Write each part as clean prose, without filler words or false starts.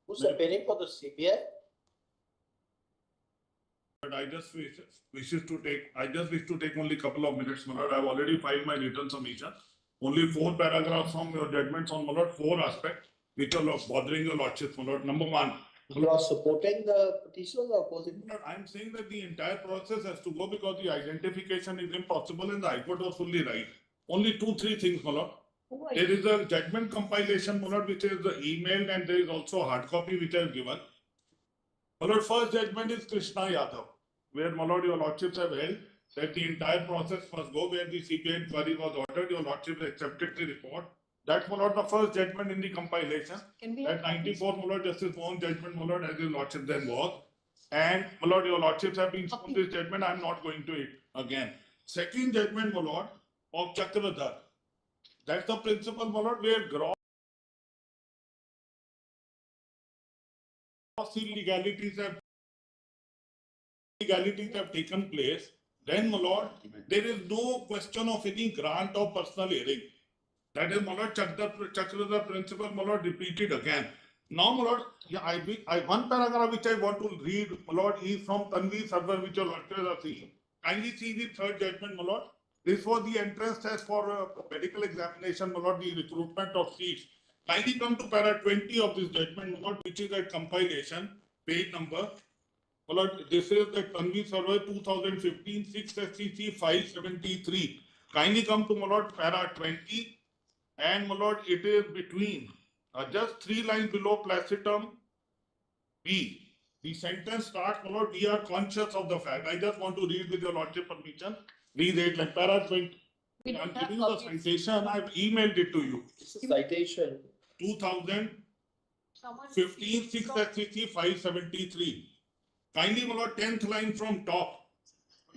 Who's appearing for the CBI? But I just wish to take only a couple of minutes, my lord. I've already filed my written submission. Only 4 paragraphs from your judgments on, my lord, 4 aspects which are bothering your lordship, my lord. Number 1. You are supporting the petition or opposing? I'm saying that the entire process has to go because the identification is impossible and the High Court was fully right. Only 2-3 things, my lord. There is a judgment compilation, my lord, which is emailed, and there is also a hard copy which I have given. My lord, first judgment is Krishna Yadav, where, my lord, your lordships have held that the entire process must go where the CBI inquiry was ordered. Your lordships accepted the report. That's, my lord, the first judgment in the compilation. That 94, my lord, Justice Mohan's judgment, my lord, as your lordship then was. And, my lord, your lordships have been shown this judgment. I'm not going to it again. Second judgment, my lord, of Chakradhar. That's the principle, my lord, where gross illegalities have taken place. Then, my lord, there is no question of any grant of personal hearing. That is, my lord, Chakradhar principle, my lord, repeated again. Now, my lord, one paragraph which I want to read, my lord, is from Tanvi server, which your lordships are seeing. Kindly see the third judgment, my lord. This was the entrance test for medical examination, my lord, the recruitment of seats. Kindly come to para 20 of this judgment, my lord, which is at compilation, page number. My lord, this is the Tanvi server 2015 6 SCC 573. Kindly come to, my lord, para 20. And, my lord, it is between just 3 lines below placitum B. The sentence starts, my lord, we are conscious of the fact. I just want to read with your lordship permission. Read it like para 20. I'm giving you the citation. I've emailed it to you. It's a citation. 2015 6 SCC 573. Kindly, my lord, 10th line from top.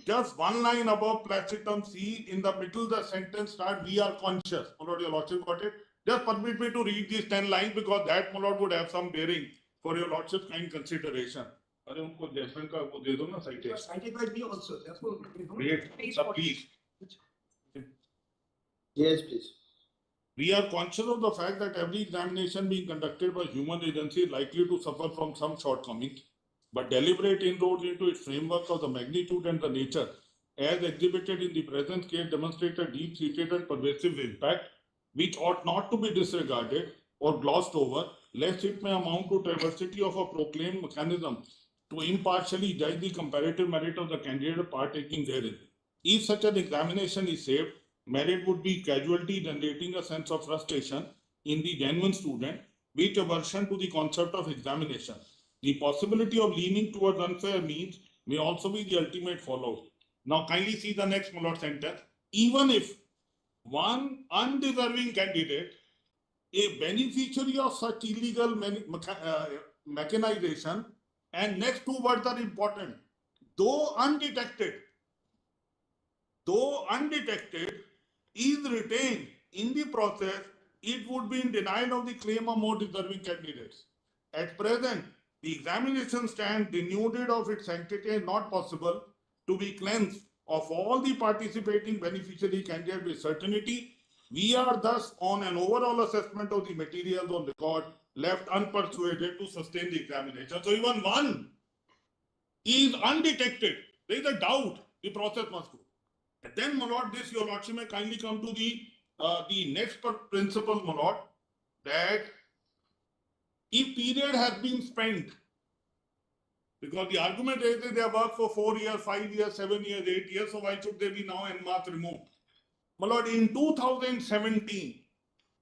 Just 1 line above placitum C, in the middle the sentence starts, we are conscious. My lord, your lordship got it? Just permit me to read these 10 lines because that, my lord, would have some bearing for your lordship's kind consideration. अरे उनको judgement का वो दे दो ना citation. Cited by me also. Therefore, Wait, sir, please. Yes, please. We are conscious of the fact that every examination being conducted by human agency is likely to suffer from some shortcomings, but deliberate inroads into its framework of the magnitude and the nature, as exhibited in the present case, demonstrate a deep-seated and pervasive impact, which ought not to be disregarded or glossed over, lest it may amount to diversity of a proclaimed mechanism to impartially judge the comparative merit of the candidate partaking therein. If such an examination is saved, merit would be casualty generating a sense of frustration in the genuine student, which aversion to the concept of examination. The possibility of leaning towards unfair means may also be the ultimate fallout. Now kindly see the next, my lord, sentence. Even if one undeserving candidate, a beneficiary of such illegal mechanization, and next 2 words are important, though undetected, is retained in the process, it would be in denial of the claim of more deserving candidates. At present, the examination stands denuded of its sanctity and not possible to be cleansed of all the participating beneficiary candidates with certainty. We are thus on an overall assessment of the materials on record left unpersuaded to sustain the examination. So even one is undetected. There is a doubt. The process must go. And then, my lord, this your lordship may kindly come to the next principle, my lord, that if period has been spent, because the argument is that they have worked for 4 years, 5 years, 7 years, 8 years, so why should they be now en masse removed? My lord, in 2017,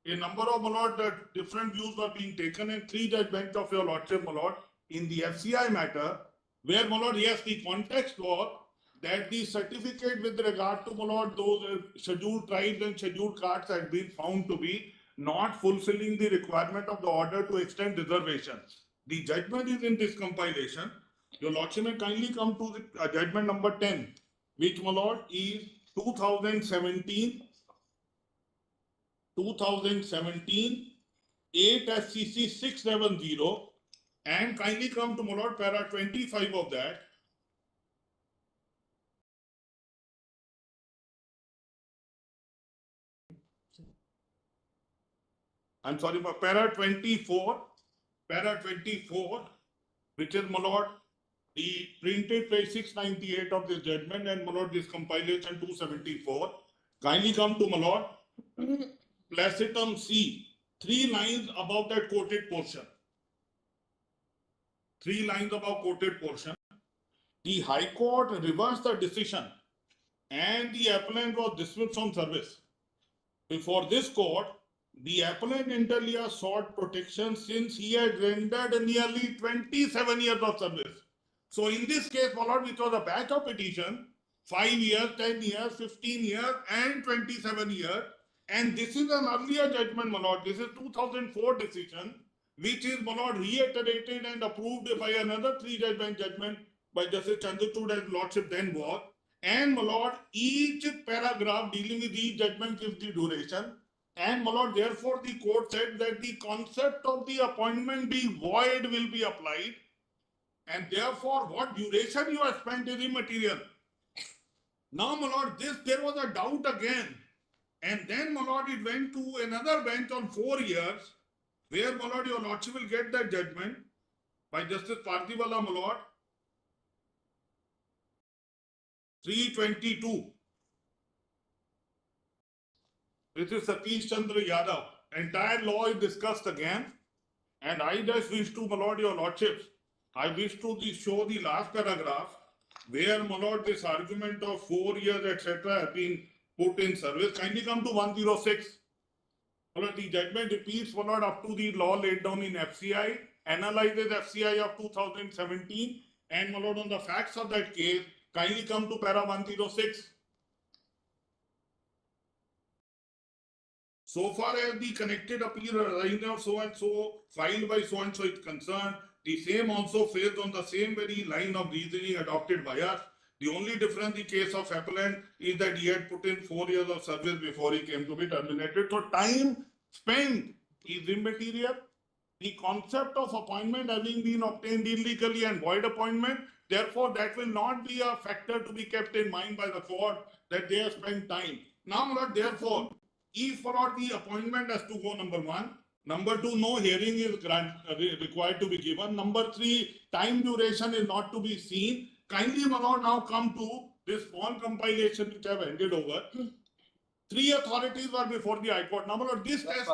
a number of, my lord, different views were being taken, and 3 judgments of your lordship, my lord, in the FCI matter, where, my lord, yes, the context was that the certificate with regard to, my lord, those scheduled tribes and scheduled castes had been found to be not fulfilling the requirement of the order to extend reservations. The judgment is in this compilation. Your lordship may kindly come to the judgment number 10, which, my lord, is 2017 8 SCC 670, and kindly come to, my lord, para 25 of that. I'm sorry, for para 24 para 24, which is, my lord, the printed page 698 of this judgment, and, my lord, this compilation 274. Kindly come to, my lord, placetum C, 3 lines above that quoted portion. 3 lines above quoted portion. The High Court reversed the decision and the appellant was dismissed from service. Before this court, the appellant inter alia sought protection since he had rendered nearly 27 years of service. So in this case, my lord, which was a batch of petition, 5 years, 10 years, 15 years, and 27 years. And this is an earlier judgment, my lord. This is 2004 decision, which is, my lord, reiterated and approved by another 3-judgment judgment by Justice Chandrachud as lordship then was. And, my lord, each paragraph dealing with each judgment gives the duration. And, my lord, therefore, the court said that the concept of the appointment being void will be applied. And therefore, what duration you have spent is immaterial. Now, my lord, there was a doubt again. And then, my lord, it went to another bench on 4 years, where, my lord, your lordship will get that judgment by Justice Parthivala, my lord, 322. This is Satish Chandra Yadav. Entire law is discussed again. And I just wish to, my lord, your lordships, I wish to show the last paragraph where, my lord, this argument of 4 years, etc. have been put in service. Kindly come to 106. My lord, the judgment repeats, my lord, up to the law laid down in FCI, analyzes FCI of 2017, and, my lord, on the facts of that case, kindly come to para 106. So far as the connected appeal arising of so and so, filed by so and so is concerned, the same also fails on the same very line of reasoning adopted by us. The only difference in the case of appellant is that he had put in 4 years of service before he came to be terminated. So time spent is immaterial. The concept of appointment having been obtained illegally and void appointment, therefore that will not be a factor to be kept in mind by the court that they have spent time. Now, my lord, therefore, if for the appointment has to go, number 1. Number 2, no hearing is required to be given. Number 3, time duration is not to be seen. Kindly, my lord, now come to this small compilation which I have handed over. 3 authorities were before the High Court. Now, my lord, this test.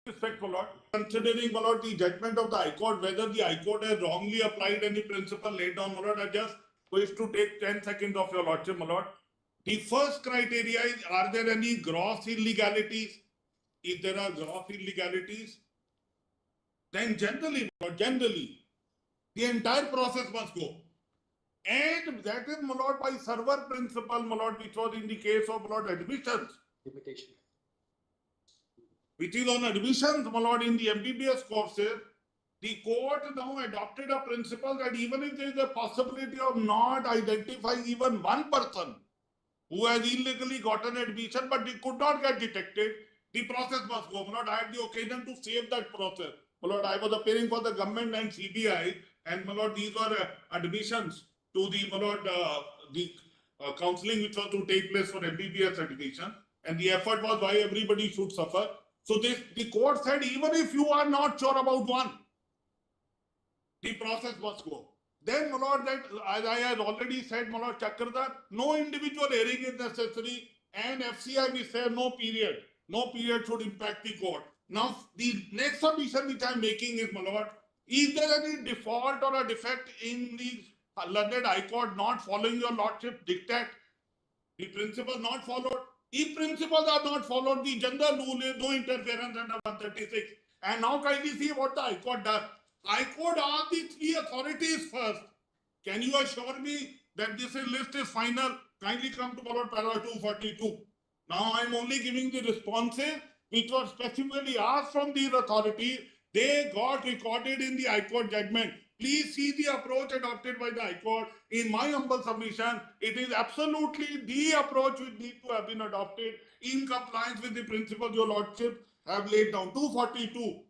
Respect, my lord. Considering, my lord, the judgment of the High Court, whether the High Court has wrongly applied any principle laid down, my lord, I just wish to take 10 seconds of your lordship, my lord. The first criteria is, are there any gross illegalities? If there are gross illegalities, then generally, the entire process must go. And that is, my lord, by server principle, my lord, which was in the case of, my lord, admissions. Limitation. Which is on admissions, my lord, in the MBBS courses, the court now adopted a principle that even if there is a possibility of not identifying even one person who has illegally gotten admission, but it could not get detected, the process must go. My lord, I had the occasion to save that process. My lord, I was appearing for the government and CBI, and my lord, these were admissions to the, my lord, counseling which was to take place for MBBS admission, and the effort was why everybody should suffer. So the court said, even if you are not sure about one, the process must go. Then, my lord, that as I had already said, my lord Chakradat, no individual hearing is necessary, and FCI we say no period. No period should impact the court. Now, the next submission which I am making is, my lord, is there any default or a defect in the learned High Court not following your lordship dictate? The principles not followed. If principles are not followed, the general rule is no interference under 136. And now kindly see what the High Court does. High Court asked the three authorities first. Can you assure me that this list is final? Kindly come to paragraph 242. Now I am only giving the responses which were specifically asked from these authorities. They got recorded in the High Court judgment. Please see the approach adopted by the High Court. In my humble submission, it is absolutely the approach which needs to have been adopted in compliance with the principles your lordship have laid down. 242.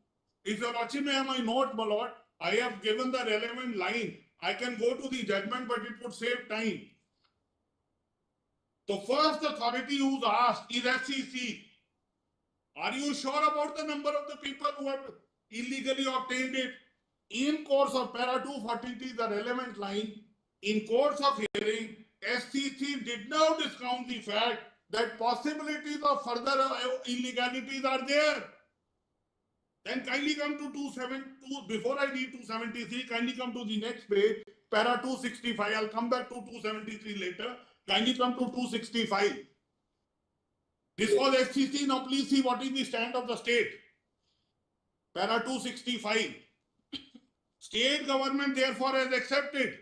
If your lordship may have my note, my lord, I have given the relevant line. I can go to the judgment, but it would save time. The first authority who's asked is SEC. Are you sure about the number of the people who have illegally obtained it? In course of para 243, the relevant line, in course of hearing, SCC did not discount the fact that possibilities of further illegalities are there. Then kindly come to 272. Before I read 273, kindly come to the next page, para 265. I'll come back to 273 later. Kindly come to 265. This was SCC. Now please see what is the stand of the state. Para 265. State government therefore has accepted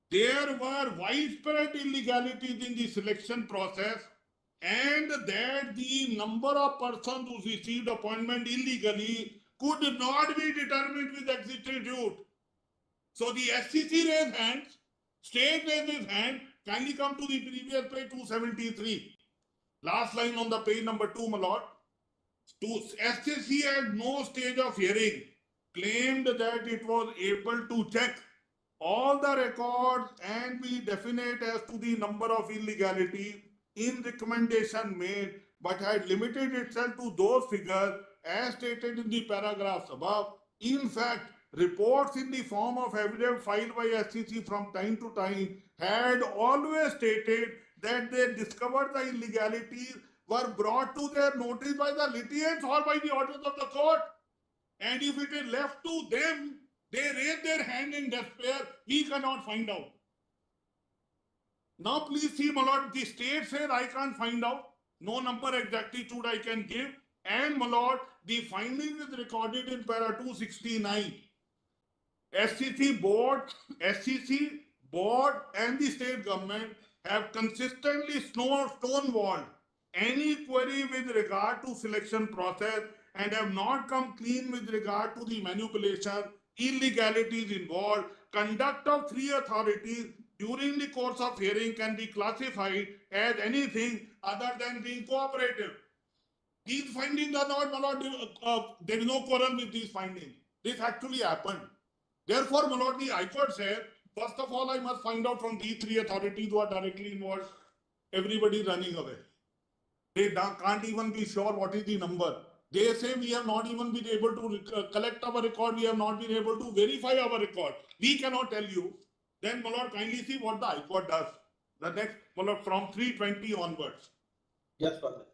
there were widespread illegalities in the selection process and that the number of persons who received appointment illegally could not be determined with exactitude. So the SCC raised hands, state raised his hand. Kindly come to the previous page 273. Last line on the page number 2, my lord. SCC at no stage of hearing claimed that it was able to check all the records and be definite as to the number of illegalities in recommendation made, but had limited itself to those figures as stated in the paragraphs above. In fact, reports in the form of evidence filed by SCC from time to time had always stated that they discovered the illegalities were brought to their notice by the litigants or by the orders of the court. And if it is left to them, they raise their hand in despair. We cannot find out. Now please see, my lord, the state says I can't find out. No number exactitude I can give. And my lord, the finding is recorded in para 269. SCC board and the state government have consistently stonewalled any query with regard to selection process and have not come clean with regard to the manipulation, illegalities involved. Conduct of three authorities during the course of hearing can be classified as anything other than being cooperative. These findings are not, my lord, there is no quarrel with these findings. This actually happened. Therefore, my lord, the High Court said, first of all, I must find out from these three authorities who are directly involved. Everybody running away. They can't even be sure what is the number. They say we have not even been able to collect our record. We have not been able to verify our record. We cannot tell you. Then, my lord, kindly see what the High Court does. The next, my lord, from 320 onwards. Yes, Father.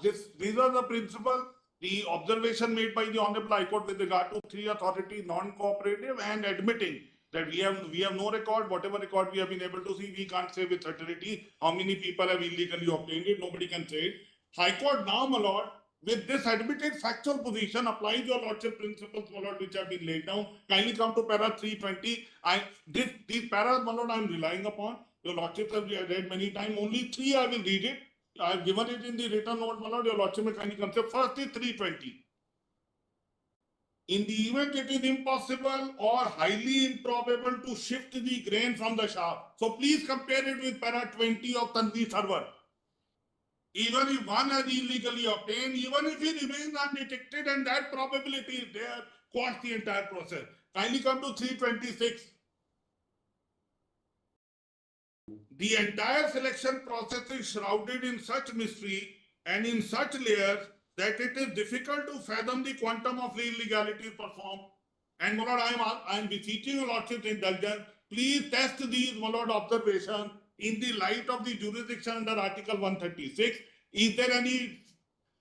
these are the principles, the observation made by the Honorable High Court with regard to three authorities, non-cooperative and admitting that we have no record. Whatever record we have been able to see, we can't say with certainty how many people have illegally obtained it. Nobody can say it. High Court now, my lord, with this admitted factual position, applies your lordship principles, my lord, which have been laid down. Kindly come to para 320. These paras, my lord, I am relying upon. Your lordship have read many times. Only three I will read it. I have given it in the written note, my lord. Your lordship may kindly consider. First is 320. In the event it is impossible or highly improbable to shift the grain from the shaft. So please compare it with para 20 of Tanvi server. Even if one has illegally obtained, even if he remains undetected and that probability is there, quash the entire process. Kindly come to 326. The entire selection process is shrouded in such mystery and in such layers that it is difficult to fathom the quantum of illegality performed. And my lord, I am beseeching your lordship's indulgence. Please test these, my lord, observations in the light of the jurisdiction under Article 136. Is there any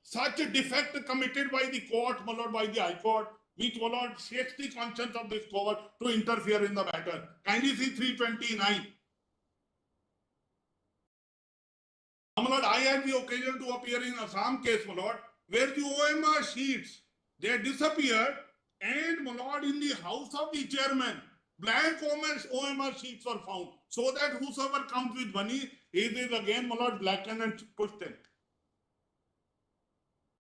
such a defect committed by the court, my lord, by the High Court, which, my lord, shakes the conscience of this court to interfere in the matter? Kindly see 329. My lord, I had the occasion to appear in Assam case, my lord, where the OMR sheets, they disappeared, and my lord, in the house of the chairman, blank OMR sheets were found, so that whosoever comes with money, he is again, my lord, blackened and pushed in.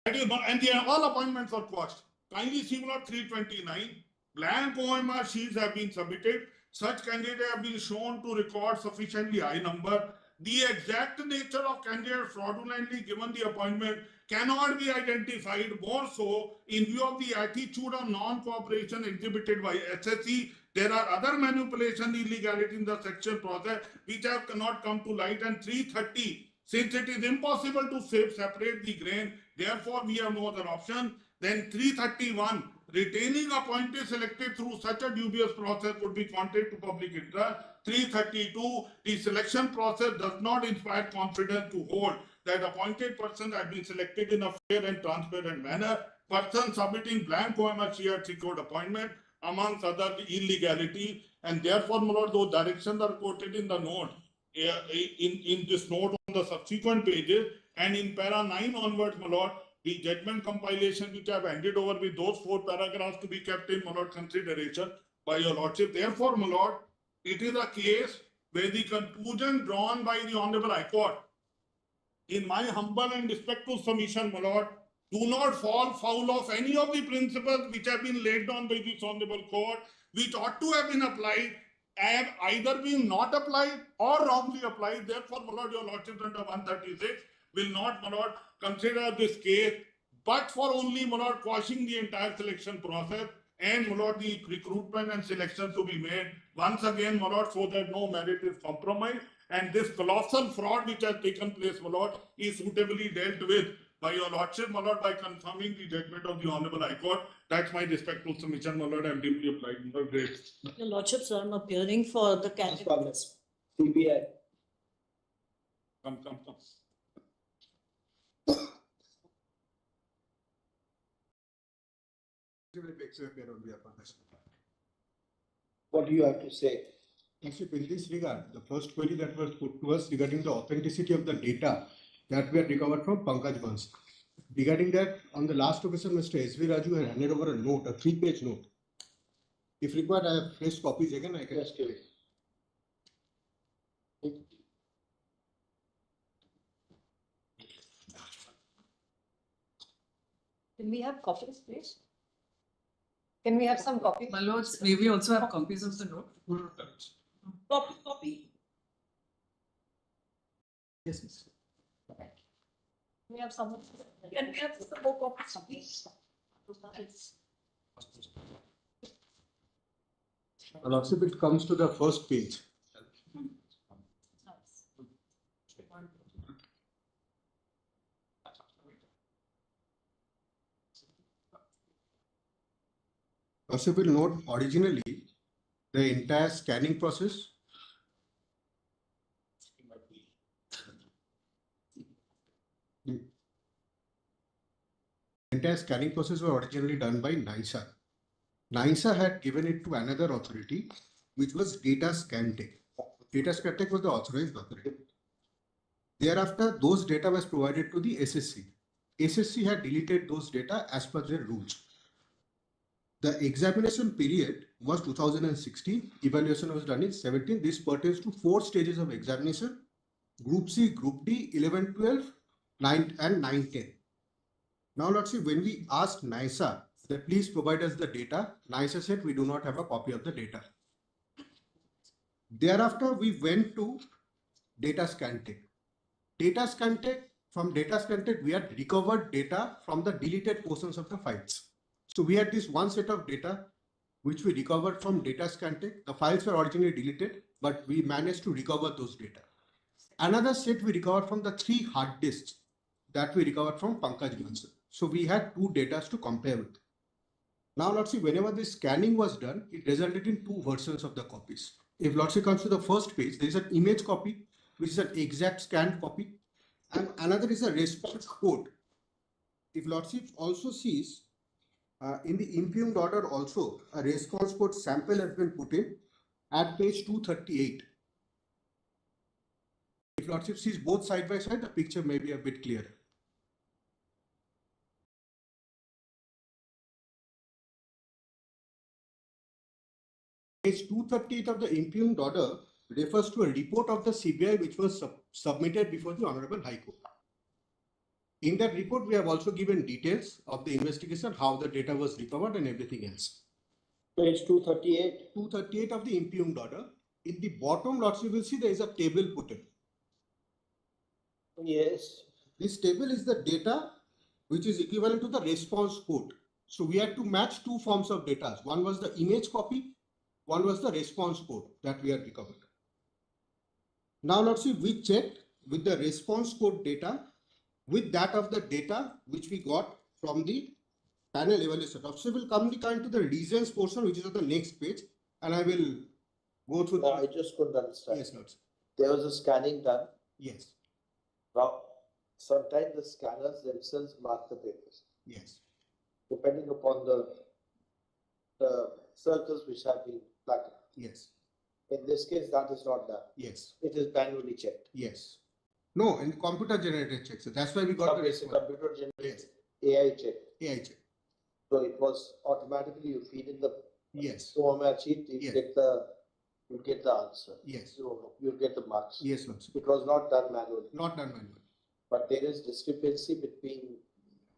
That is, and all appointments were quashed. Kindly see, my lord, 329. Blank OMR sheets have been submitted. Such candidates have been shown to record sufficiently high number. The exact nature of candidate fraudulently given the appointment cannot be identified, more so in view of the attitude of non-cooperation exhibited by SSC. There are other manipulation illegality in the selection process which have not come to light. And 330, since it is impossible to separate the grain, therefore we have no other option. Then 331, retaining appointees selected through such a dubious process would be contrary to public interest. 332, the selection process does not inspire confidence to hold that appointed persons have been selected in a fair and transparent manner. Person submitting blank OMR sheet secured appointment, amongst other illegality, and therefore, my lord, those directions are quoted in the note, in this note on the subsequent pages, and in para 9 onwards, my lord, the judgment compilation which I have handed over with those 4 paragraphs to be kept in, my lord, consideration by your lordship. Therefore, my lord, it is a case where the conclusion drawn by the Honorable High Court, in my humble and respectful submission, my lord, do not fall foul of any of the principles which have been laid down by this Honorable Court, which ought to have been applied, have either been not applied or wrongly applied. Therefore, my lord, your lordship under 136 will not, my lord, consider this case, but for only, my lord, quashing the entire selection process, and, my lord, the recruitment and selection to be made once again, my lord, so that no merit is compromised. And this colossal fraud which has taken place, my lord, is suitably dealt with by your lordship, my lord, by confirming the judgment of the Honorable High Court. That's my respectful submission, my lord. I am deeply obliged. Great. Your lordship, sir, I'm appearing for the category. CBI. Come. What do you have to say? Actually, in this regard, the first query that was put to us regarding the authenticity of the data that we had recovered from Pankaj Vans. Regarding that, on the last occasion, Mr. S.V. Raju had handed over a note, a 3-page note. If required, I have fresh copies again. I can Just give it. Can we have copies, please? Can we have some copies? My lords, may we also have copies of the note? Copy. Yes, miss. We have some. Can we have some more copies, please? Lordship, it comes to the first page. Lordship will note originally the entire scanning process. entire scanning process was originally done by NISA. NISA had given it to another authority, which was Data Scantech. Data Scantech was the authorized authority. Thereafter, those data was provided to the SSC. SSC had deleted those data as per their rules. The examination period was 2016. Evaluation was done in 17. This pertains to 4 stages of examination: Group C, Group D, 11, 12, 9 and 9, 10. Now let's see, when we asked NISA that please provide us the data, NISA said we do not have a copy of the data. Thereafter, we went to Data Scantech. From Data Scantech, we had recovered data from the deleted portions of the files. So we had this one set of data which we recovered from Data Scantech. The files were originally deleted, but we managed to recover those data. Another set we recovered from the 3 hard disks that we recovered from Pankaj Bansal. So we had 2 data to compare with. Now let's see, whenever this scanning was done, it resulted in 2 versions of the copies. If let's see comes to the first page, there is an image copy, which is an exact scanned copy, and another is a response code. If Lordship also sees in the impugned order also, a response code sample has been put in at page 238. If Lordship sees both side by side, the picture may be a bit clearer. Page 238 of the impugned order refers to a report of the CBI which was submitted before the Honorable High Court. In that report, we have also given details of the investigation, how the data was recovered and everything else. Page 238. 238 of the impugned order. In the bottom, Lordship, you will see there is a table put in. Yes. This table is the data which is equivalent to the response code. So we had to match 2 forms of data. One was the image copy, one was the response code that we had recovered. Now let's see, we checked with the response code data with that of the data which we got from the panel evaluation. So we'll come to the reasons portion, which is on the next page, and I will go through. No, I just couldn't understand. Yes, Lord. There was a scanning done. Yes. Now, sometimes the scanners themselves mark the papers. Yes. Depending upon the circles which have been plugged. Yes. In this case, that is not done. Yes. It is manually checked. Yes. No, in computer generated checks. So that's why we got the response. Computer generated. Yes. AI check. AI check. So it was automatically, you feed in the Yes. OMR sheet, you Yes. get the answer. Yes. You get the marks. Yes, Lord. It was not done manually. Not done manually. But there is discrepancy between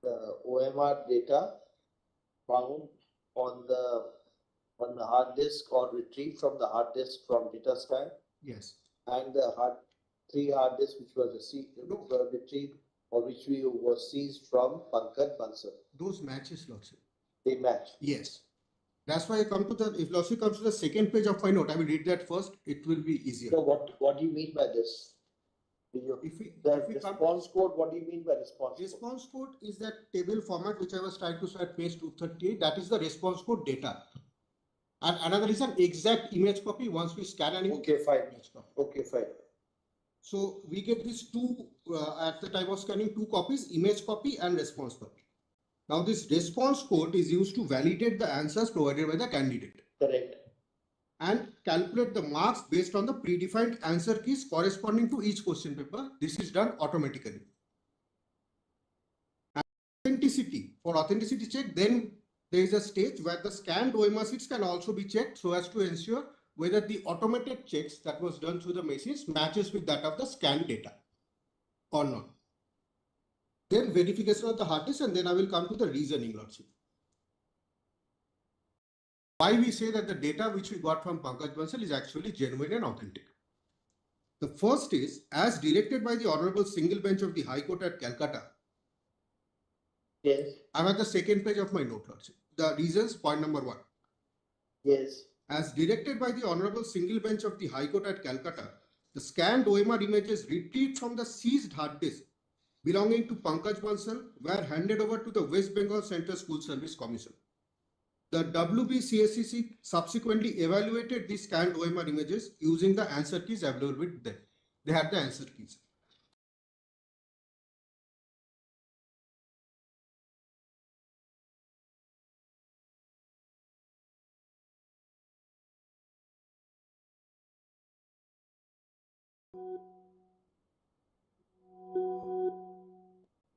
the OMR data found on the hard disk or retrieved from the hard disk from data scan Yes. and the 3 hard disks which were retrieved or which we were seized from Pankaj Bansal. Those matches, Lordship. They match. Yes. That's why I come to if Lordship comes to the second page of my note, I will read that first. It will be easier. So what do you mean by this? If we response code, what do you mean by response code? Response code is that table format which I was trying to show at page 238. That is the response code data. And another is an exact image copy once we scan an image. Okay, fine. Okay, fine. So we get these 2 at the time of scanning, 2 copies, image copy and response copy. Now this response code is used to validate the answers provided by the candidate. Correct. And calculate the marks based on the predefined answer keys corresponding to each question paper. This is done automatically. Authenticity. For authenticity check, then there is a stage where the scanned OMR sheets can also be checked so as to ensure whether the automated checks that was done through the machines matches with that of the scanned data or not. Then verification of the hard disk, and then I will come to the reasoning, Lordship. Why we say that the data which we got from Pankaj Bansal is actually genuine and authentic. The first is, as directed by the Honorable Single Bench of the High Court at Calcutta. Yes. I'm at the second page of my note, Lordship. The reasons, point number 1. Yes. As directed by the Honorable Single Bench of the High Court at Calcutta, the scanned OMR images retrieved from the seized hard disk belonging to Pankaj Bansal were handed over to the West Bengal Central School Service Commission. The wbssc subsequently evaluated the scanned OMR images using the answer keys available with them. They had the answer keys.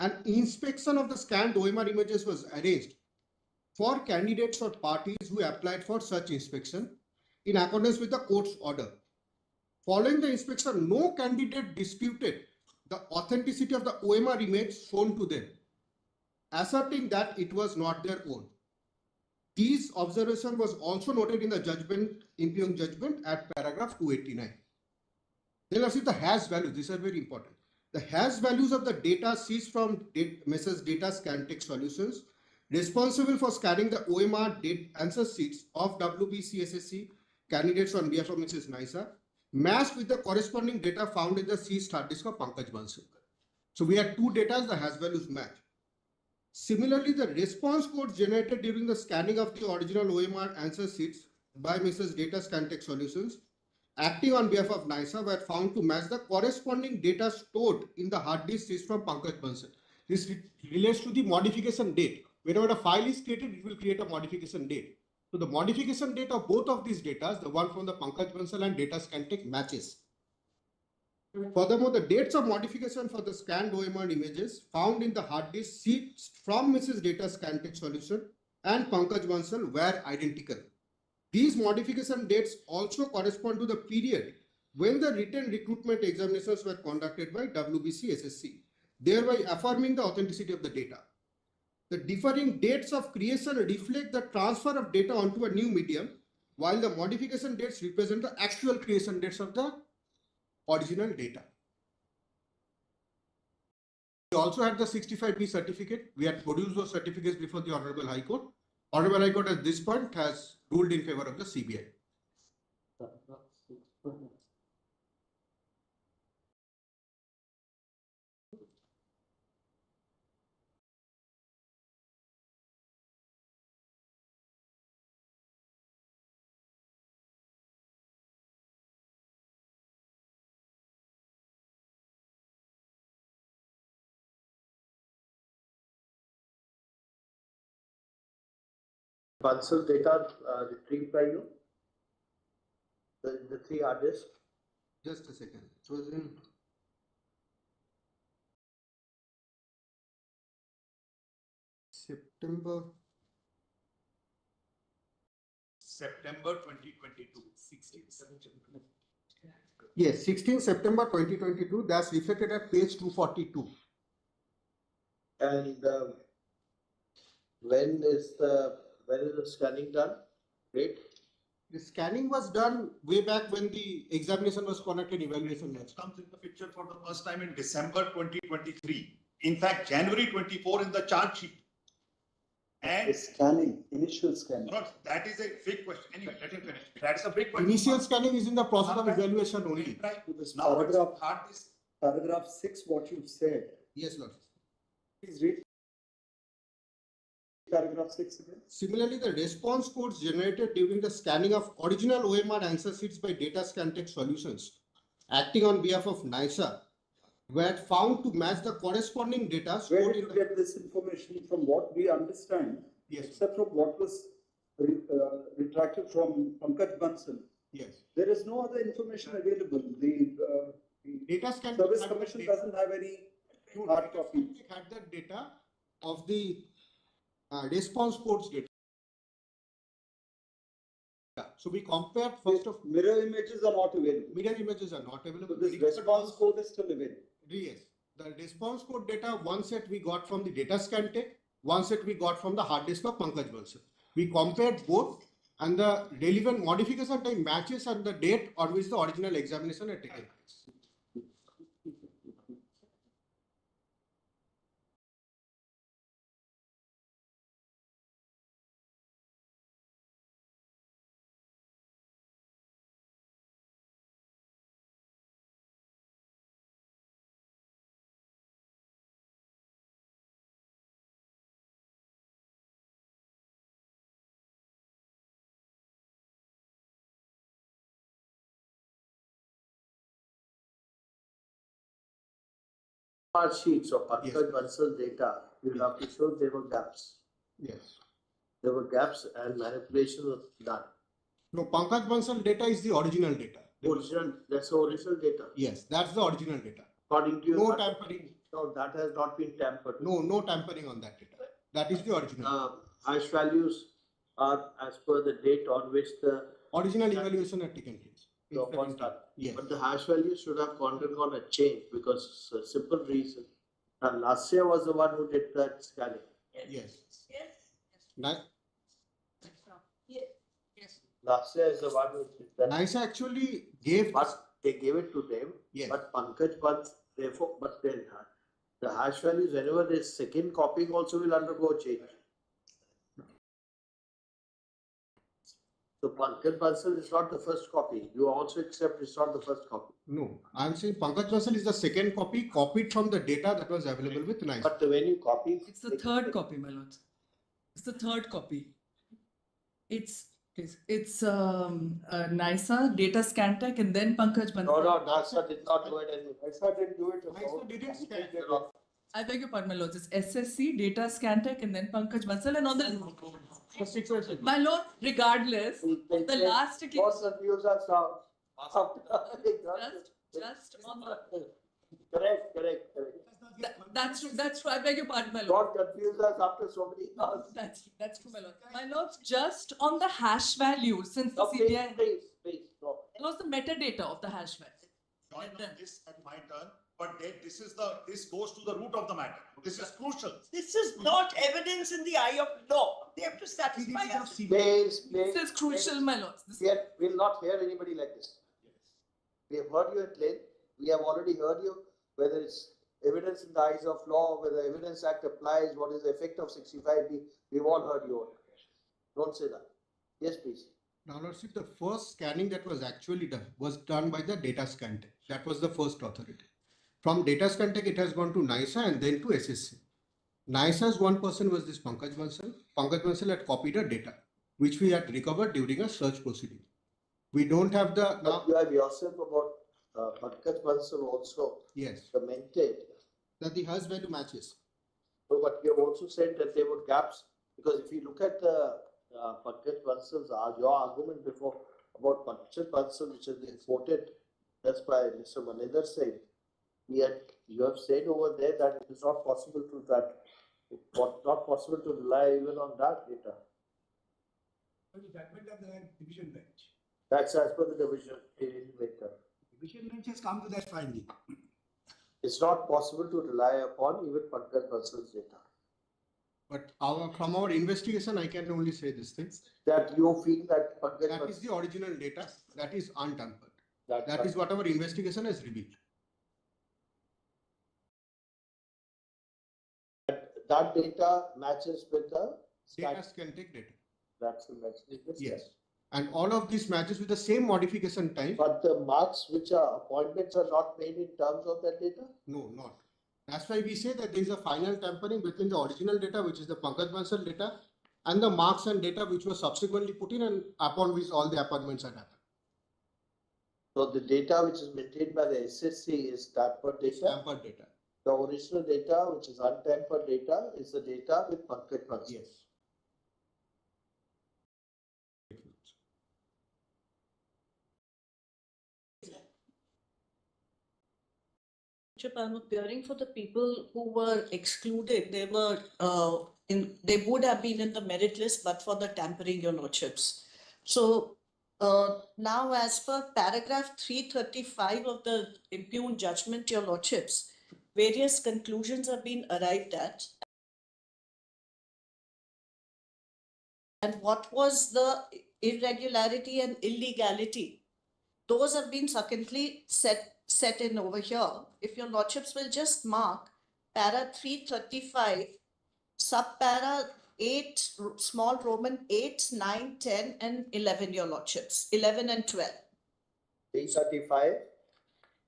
An inspection of the scanned OMR images was arranged for candidates or parties who applied for such inspection in accordance with the court's order. Following the inspection, no candidate disputed the authenticity of the OMR image shown to them, asserting that it was not their own. This observation was also noted in the judgment, impugned judgment at paragraph 289. Then let's see the hash values. These are very important. The hash values of the data seized from Messrs. Data Scantex Solutions responsible for scanning the OMR answer sheets of wbssc candidates on behalf of Mrs. Naisa matched with the corresponding data found in the seized hard disk of Pankaj Bansal. So we had two data, the hash values match. Similarly, the response codes generated during the scanning of the original OMR answer sheets by Mrs. Data Scantex Solutions acting on behalf of NISA were found to match the corresponding data stored in the hard disk seized from Pankaj Bansal. This relates to the modification date. Whenever a file is created, it will create a modification date. So the modification date of both of these data, the one from the Pankaj Bansal and Data Scantex matches. Furthermore, the dates of modification for the scanned OMR images found in the hard disk sheets from Mrs. Data Scantex Solution and Pankaj Bansal were identical. These modification dates also correspond to the period when the written recruitment examinations were conducted by wbssc, thereby affirming the authenticity of the data. The differing dates of creation reflect the transfer of data onto a new medium, while the modification dates represent the actual creation dates of the original data. We also had the 65B certificate. We had produced those certificates before the Honorable High Court. Honorable High Court at this point has ruled in favor of the CBI. Bansal data retrieved by you? The three hard disks? Just a second. It was in September 2022. 16. Yes, 16 September 2022. That's reflected at page 242. And when is the scanning done? Date? The scanning was done way back when the examination was conducted, evaluation was. Comes in the picture for the first time in December 2023. In fact, January 24 in the charge sheet. And scanning, initial scanning. no, that is a big question. Anyway, let him finish. That's a big question. Initial scanning is in the process of evaluation only. Right. This Now, paragraph, hard disk. paragraph 6, what you've said. Yes, Lord. Please read paragraph 6 again. Similarly, the response codes generated during the scanning of original OMR answer sheets by Data Scantex Solutions acting on behalf of NISA were found to match the corresponding data Where stored did in you the... get this information from what we understand? Yes. Except from what was retracted from Pankaj Bansal. Yes. There is no other information available. The Data Scantex Service had the Commission data. doesn't have any No, hard Data copy. Scantex had the data of the response codes data. So we compared first of Mirror images are not available. mirror images are not available. So this response code is still available. Yes. The response code data, one set we got from the Data Scantex, one set we got from the hard disk of Pankaj Bansal. We compared both and the relevant modification time matches and the date on which the original examination had taken place. Sheets of Pankaj Bansal data, you have to show there were gaps. Yes. There were gaps and manipulation was done. No, Pankaj Bansal data is the original data. Original, that's the original data. Yes, that's the original data. According to you. No tampering. No, that has not been tampered. No tampering on that data. That is the original. Hash values are as per the date on which the Original evaluation had taken place. in was 17. done. Yes. But the hash values should have undergone a change because a simple reason. And last year was the one who did that scanning. Yes. Yes. Ni- Yes. Last year is the one who did that. NISA actually gave But they gave it to them. Yes. But Pankaj, but therefore, but then the hash values, whenever there's second copying also will undergo a change. So Pankaj Bansal is not the first copy. You also accept it's not the first copy. No, I'm saying Pankaj Bansal is the second copy copied from the data that was available with NISA. But when you copy. It's the third copy, my lords. It's the third copy. It's NISA, Data Scantech, and then Pankaj Bansal. No, NASA did not do it anyway. NASA didn't do it. NISA didn't scan. I beg your pardon, my lords. It's SSC, Data Scantech, and then Pankaj Bansal, and on the my lord, regardless, the last Don't confuse us now. just on the Correct. that's true. I beg your pardon, my lord. Don't confuse us after so many hours. That's true, my lord. My lords, just on the hash value, since the No, please, CBI please, no. was the metadata of the hash value. Join on this at my turn, but this goes to the root of the matter. This is crucial. This is not evidence in the eye of law. They have to satisfy us. Please. This is crucial, my lords. We'll not hear anybody like this. We have heard you at length. We have already heard you, whether it's evidence in the eyes of law, whether Evidence Act applies, what is the effect of 65B. We've all heard you. Don't say that. Yes, please. Now, Lordship, the first scanning that was actually done was done by the Data Scantech. That was the first authority. From Data Scantech, it has gone to NISA and then to SSC. NISA's one person was this Pankaj Bansal. Pankaj Bansal had copied a data, which we had recovered during a search proceeding. We don't have the... But you have yourself about Pankaj Bansal also Yes. commented. That the hash value matches. No, but you have also said that there were gaps, because if you look at the Pankaj Bansal's, your argument before about Pankaj Bansal, which has been quoted just by Mr. Manindra Singh, you have said over there that it is not possible to not possible to rely even on that data. Judgment of the division bench. That's as per the division later. Division bench has come to that finding. It's not possible to rely upon even Pankaj Bansal's data. But from our investigation, I can only say this thing. That you feel that Pankaj That is Bansal, the original data. That is untampered. that That is what our investigation has revealed. that data matches with the Data Scantech data. That's the matches. Yes. And all of these matches with the same modification time. But the marks which are appointments are not made in terms of that data? No, not. That's why we say that there is a final tampering between the original data, which is the Pankaj Bansal data, and the marks and data which was subsequently put in and upon which all the appointments had happened. So the data which is maintained by the SSC is tampered data. Tampered data. The original data, which is untampered data, is the data with Pankaj Bansal. Yes. I'm appearing for the people who were excluded. They were they would have been in the merit list, but for the tampering, your lordships. So now, as per paragraph 335 of the impugned judgment, your lordships, various conclusions have been arrived at. And what was the irregularity and illegality? Those have been secondly set in over here. If your lordships will just mark para 335, subpara 8, small Roman 8, 9, 10, and 11, your lordships, 11 and 12. 335.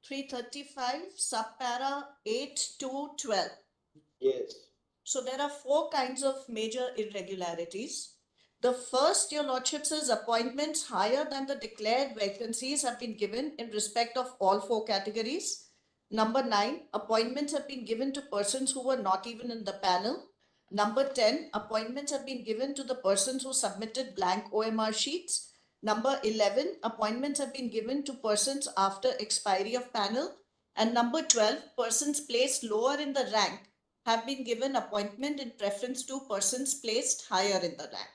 335, subpara 8 to 12. Yes. So there are 4 kinds of major irregularities. The first, your lordships, is appointments higher than the declared vacancies have been given in respect of all 4 categories. Number 9, appointments have been given to persons who were not even in the panel. Number 10, appointments have been given to the persons who submitted blank OMR sheets. Number 11, appointments have been given to persons after expiry of panel. And number 12, persons placed lower in the rank have been given appointment in preference to persons placed higher in the rank.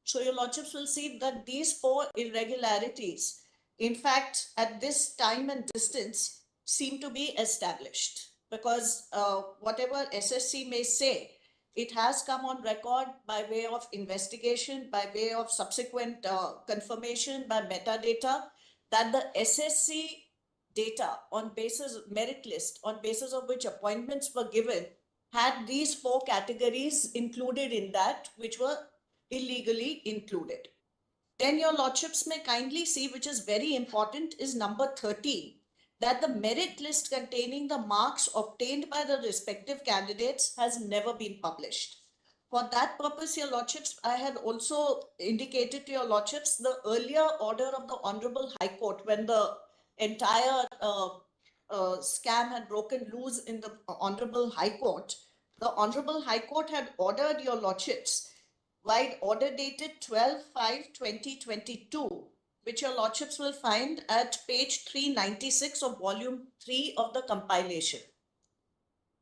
So your lordships will see that these 4 irregularities, in fact, at this time and distance, seem to be established, because whatever SSC may say, it has come on record by way of investigation, by way of subsequent confirmation by metadata, that the SSC data on basis merit list on basis of which appointments were given had these 4 categories included in that, which were illegally included. Then your lordships may kindly see, which is very important, is number 13, that the merit list containing the marks obtained by the respective candidates has never been published. For that purpose, your lordships, I had also indicated to your lordships the earlier order of the Honorable High Court when the entire scam had broken loose in the Honorable High Court. The Honorable High Court had ordered your lordships, by order dated 12/5/2022, which your lordships will find at page 396 of volume 3 of the compilation.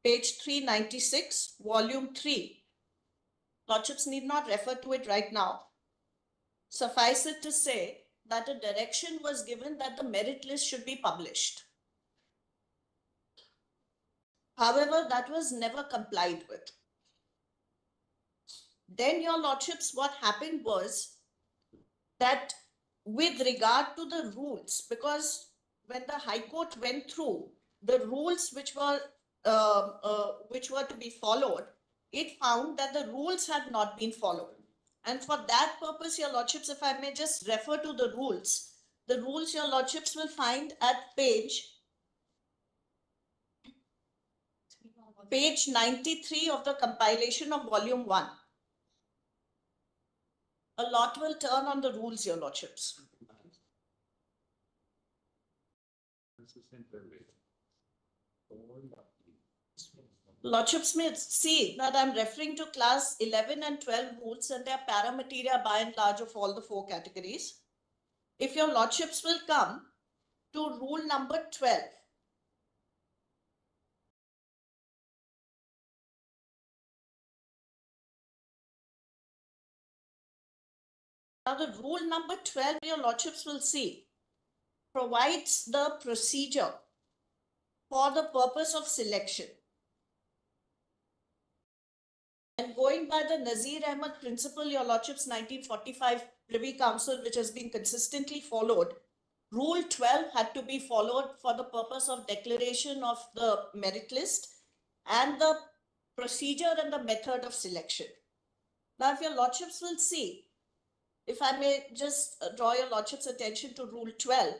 Page 396, volume 3. Lordships need not refer to it right now. Suffice it to say that a direction was given that the merit list should be published. However, that was never complied with. Then your lordships, what happened was that with regard to the rules, because when the High Court went through the rules which were to be followed, it found that the rules had not been followed. And for that purpose, your lordships, if I may just refer to the rules your lordships will find at page 93 of the compilation of volume 1. A lot will turn on the rules, your lordships. Lordships may see that I'm referring to class 11 and 12 rules, and they are paramateria by and large of all the 4 categories. If your lordships will come to rule number 12, now the rule number 12, your lordships will see, provides the procedure for the purpose of selection. And going by the Nazir Ahmad principle, your lordships, 1945 Privy Council, which has been consistently followed, Rule 12 had to be followed for the purpose of declaration of the merit list and the procedure and the method of selection. Now, if your lordships will see, if I may just draw your lordship's attention to Rule 12,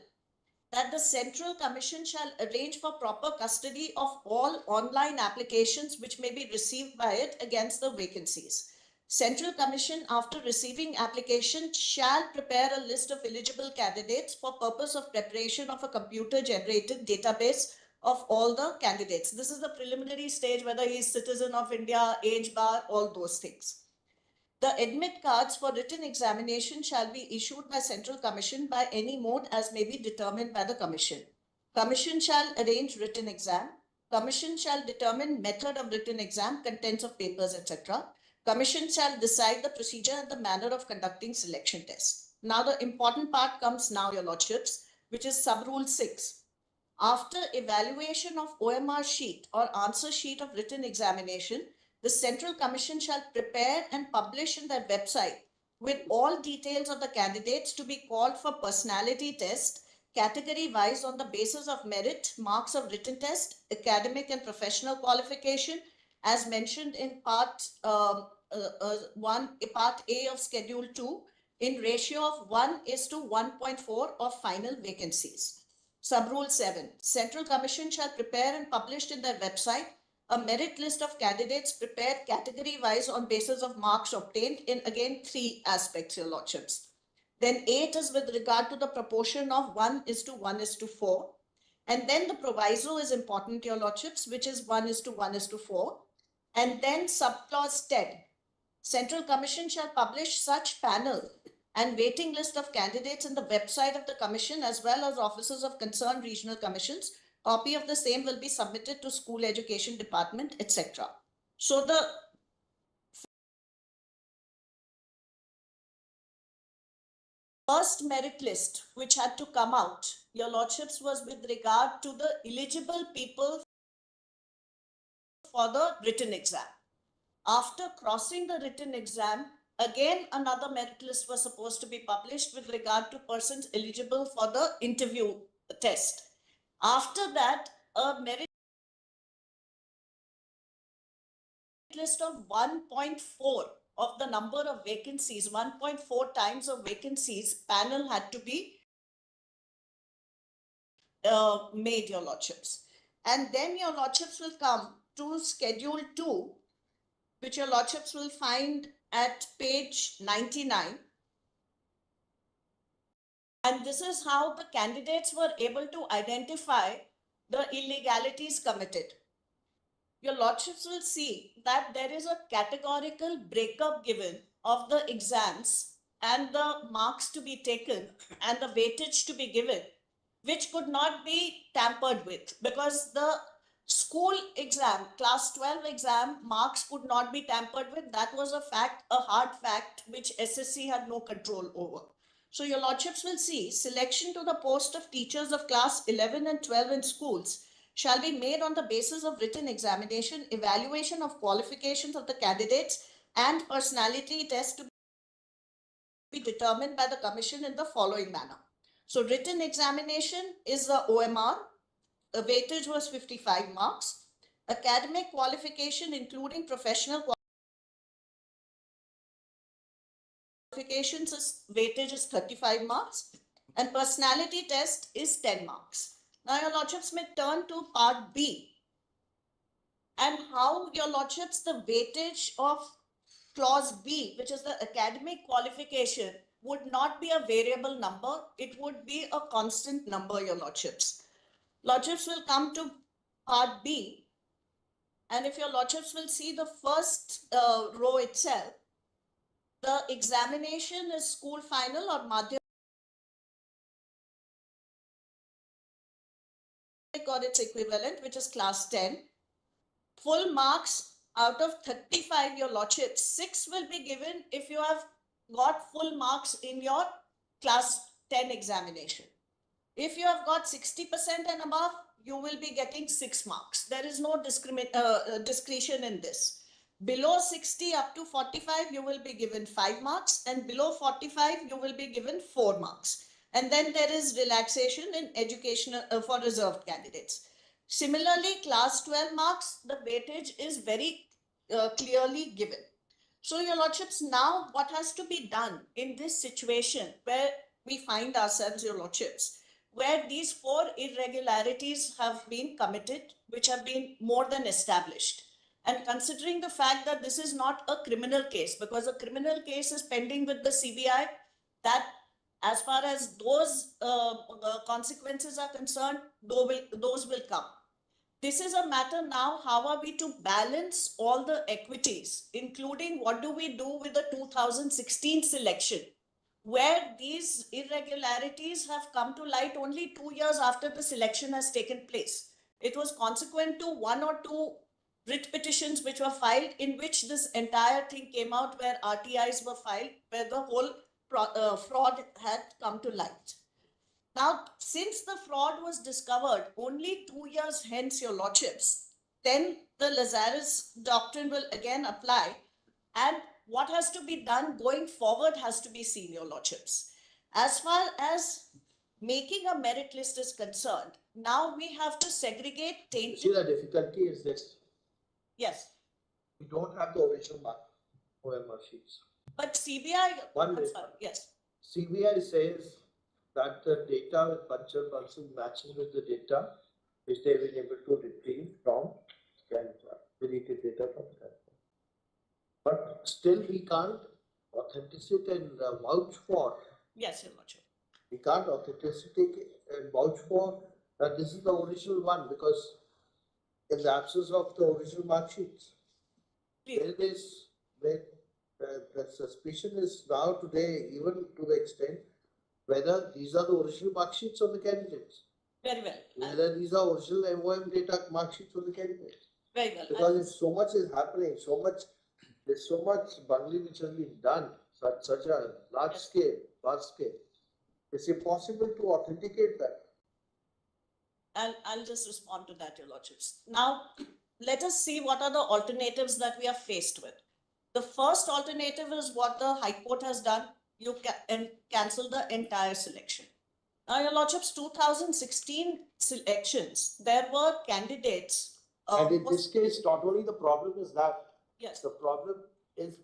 that the Central Commission shall arrange for proper custody of all online applications which may be received by it against the vacancies. Central Commission, after receiving application, shall prepare a list of eligible candidates for purpose of preparation of a computer-generated database of all the candidates. This is the preliminary stage, whether he is citizen of India, age bar, all those things. The admit cards for written examination shall be issued by Central Commission by any mode as may be determined by the Commission. Commission shall arrange written exam. Commission shall determine method of written exam, contents of papers, etc. Commission shall decide the procedure and the manner of conducting selection tests. Now the important part comes now, your lordships, which is sub-rule 6. After evaluation of OMR sheet or answer sheet of written examination, the Central Commission shall prepare and publish in their website with all details of the candidates to be called for personality test, category wise on the basis of merit, marks of written test, academic and professional qualification, as mentioned in part A of Schedule 2, in ratio of 1:1.4 of final vacancies. Sub-rule 7. Central Commission shall prepare and publish in their website a merit list of candidates prepared category-wise on basis of marks obtained in, again, 3 aspects, your lordships. Then 8 is with regard to the proportion of 1:1:4. And then the proviso is important, your lordships, which is 1:1:4. And then subclause 10. Central Commission shall publish such panel and waiting list of candidates in the website of the Commission as well as offices of concerned regional commissions Copy of the same will be submitted to school education department, etc. So the first merit list which had to come out, your lordships, was with regard to the eligible people for the written exam. After crossing the written exam, again another merit list was supposed to be published with regard to persons eligible for the interview test. After that, a merit list of 1.4 of the number of vacancies, 1.4 times of vacancies, panel had to be made, your lordships. And then your lordships will come to schedule 2, which your lordships will find at page 99. And this is how the candidates were able to identify the illegalities committed. Your lordships will see that there is a categorical breakup given of the exams and the marks to be taken and the weightage to be given, which could not be tampered with, because the school exam, class 12 exam marks could not be tampered with. That was a fact, a hard fact, which SSC had no control over. So your lordships will see selection to the post of teachers of class 11 and 12 in schools shall be made on the basis of written examination, evaluation of qualifications of the candidates, and personality test to be determined by the commission in the following manner. So written examination is the OMR. The weightage was 55 marks. Academic qualification, including professional qualifications, weightage is 35 marks. And personality test is 10 marks. Now your lordships may turn to part B. And how, your lordships, the weightage of clause B, which is the academic qualification, would not be a variable number. It would be a constant number, your lordships. Lordships will come to part B. And if your lordships will see the first row itself, the examination is school final or madhyamik or its equivalent, which is class 10. Full marks out of 35, your lordships, 6 will be given if you have got full marks in your class 10 examination. If you have got 60% and above, you will be getting 6 marks. There is no discretion in this. Below 60 up to 45, you will be given 5 marks, and below 45, you will be given 4 marks. And then there is relaxation in educational for reserved candidates. Similarly, class 12 marks, the weightage is very clearly given. So your lordships, now what has to be done in this situation where we find ourselves, your lordships, where these 4 irregularities have been committed, which have been more than established. And considering the fact that this is not a criminal case, because a criminal case is pending with the CBI, that as far as those consequences are concerned, those will come. This is a matter now, how are we to balance all the equities, including what do we do with the 2016 selection, where these irregularities have come to light only 2 years after the selection has taken place. It was consequent to 1 or 2 writ petitions which were filed, in which this entire thing came out, where RTIs were filed, where the whole fraud had come to light. Now, since the fraud was discovered only 2 years hence, your lordships, then the Lazarus doctrine will again apply, and what has to be done going forward has to be seen, your lordships. As far as making a merit list is concerned, now we have to segregate tainted. See, the difficulty is this. Yes, We don't have the original mark OMR sheets. but CBI. One I'm minute. sorry, yes. CBI says that the data with punctual person matching with the data which they've been able to retrieve from deleted data from Canada. But still we can't authenticate and vouch for. Yes, your lordship. We can't authenticate and vouch for that this is the original one, because in the absence of the original mark sheets, there is the suspicion is now today, even to the extent whether these are the original mark sheets of the candidates. Very well. Whether these are original MOM data mark sheets for the candidates. Very well. Because if so much is happening, there's so much bungling which has been done, such a large Yes. scale, vast scale. It's impossible to authenticate that. I'll just respond to that, Your Lordships. Now, let us see what are the alternatives that we are faced with. The first alternative is what the High Court has done. You can cancel the entire selection. Now, Your Lordships, 2016 selections, there were candidates. And in this case, not only the problem is that, Yes, the problem is,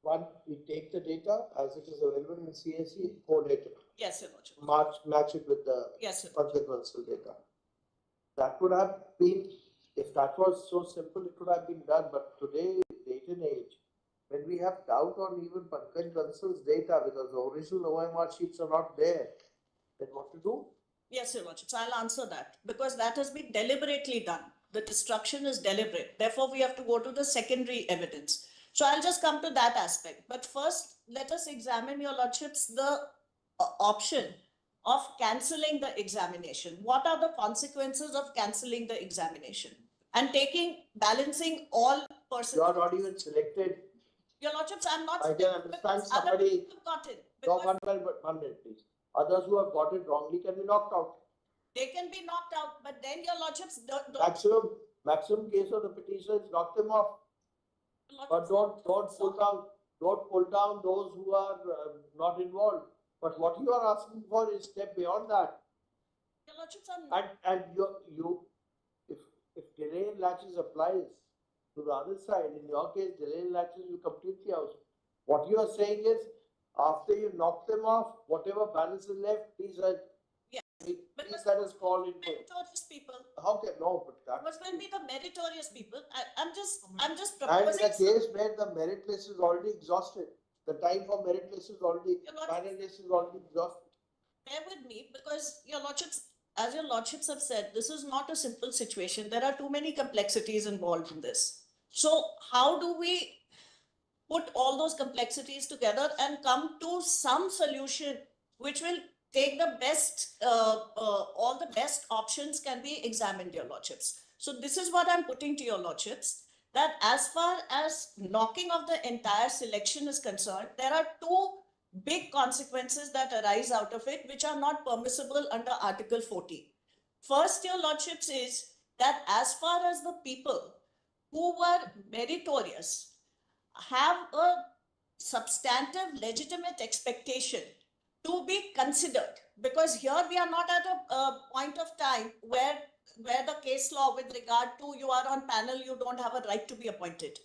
one, we take the data as it is available in CSE, collate it, yes, Your Lordship. match it with the Yes, Your consequential data. That would have been, if that was so simple, it could have been done, but today, date and age, when we have doubt on even Pankaj Bansal's data because the original OMR sheets are not there, then what to do? Yes, Your Lordship. So I'll answer that because that has been deliberately done. The destruction is deliberate. Therefore, we have to go to the secondary evidence. So I'll just come to that aspect. But first, let us examine, Your Lordships, the option of cancelling the examination. What are the consequences of cancelling the examination? And balancing all persons. You are not even selected. Your Lordships, I'm not. I can understand because other somebody. people got it. No, Because 1 minute, please. Others who have got it wrongly can be knocked out. they can be knocked out, but then Your Lordships don't. Maximum case of the petitioner is knock them off. But don't pull down those who are not involved. But what you are asking for is step beyond that. Your Lordships are. And if delay in latches applies to the other side, in your case, delay in latches you completely out. What you are saying is, after you knock them off, whatever balance is left, please let us call into it. Meritorious people. How can, no, but that. Must well be the meritorious people. I'm just And in proposing. a case where the merit list is already exhausted, the time for merit list is already, Your Lordship- final list is already exhausted. Bear with me because Your Lordships, as Your Lordships have said, this is not a simple situation. There are too many complexities involved in this. So how do we put all those complexities together and come to some solution which will take the best, all the best options can be examined, Your Lordships. So this is what I'm putting to Your Lordships, that as far as knocking of the entire selection is concerned, there are two big consequences that arise out of it, which are not permissible under Article 40. First, Your Lordships, is that as far as the people who were meritorious have a substantive legitimate expectation to be considered, because here we are not at a point of time where the case law with regard to you are on panel, you don't have a right to be appointed.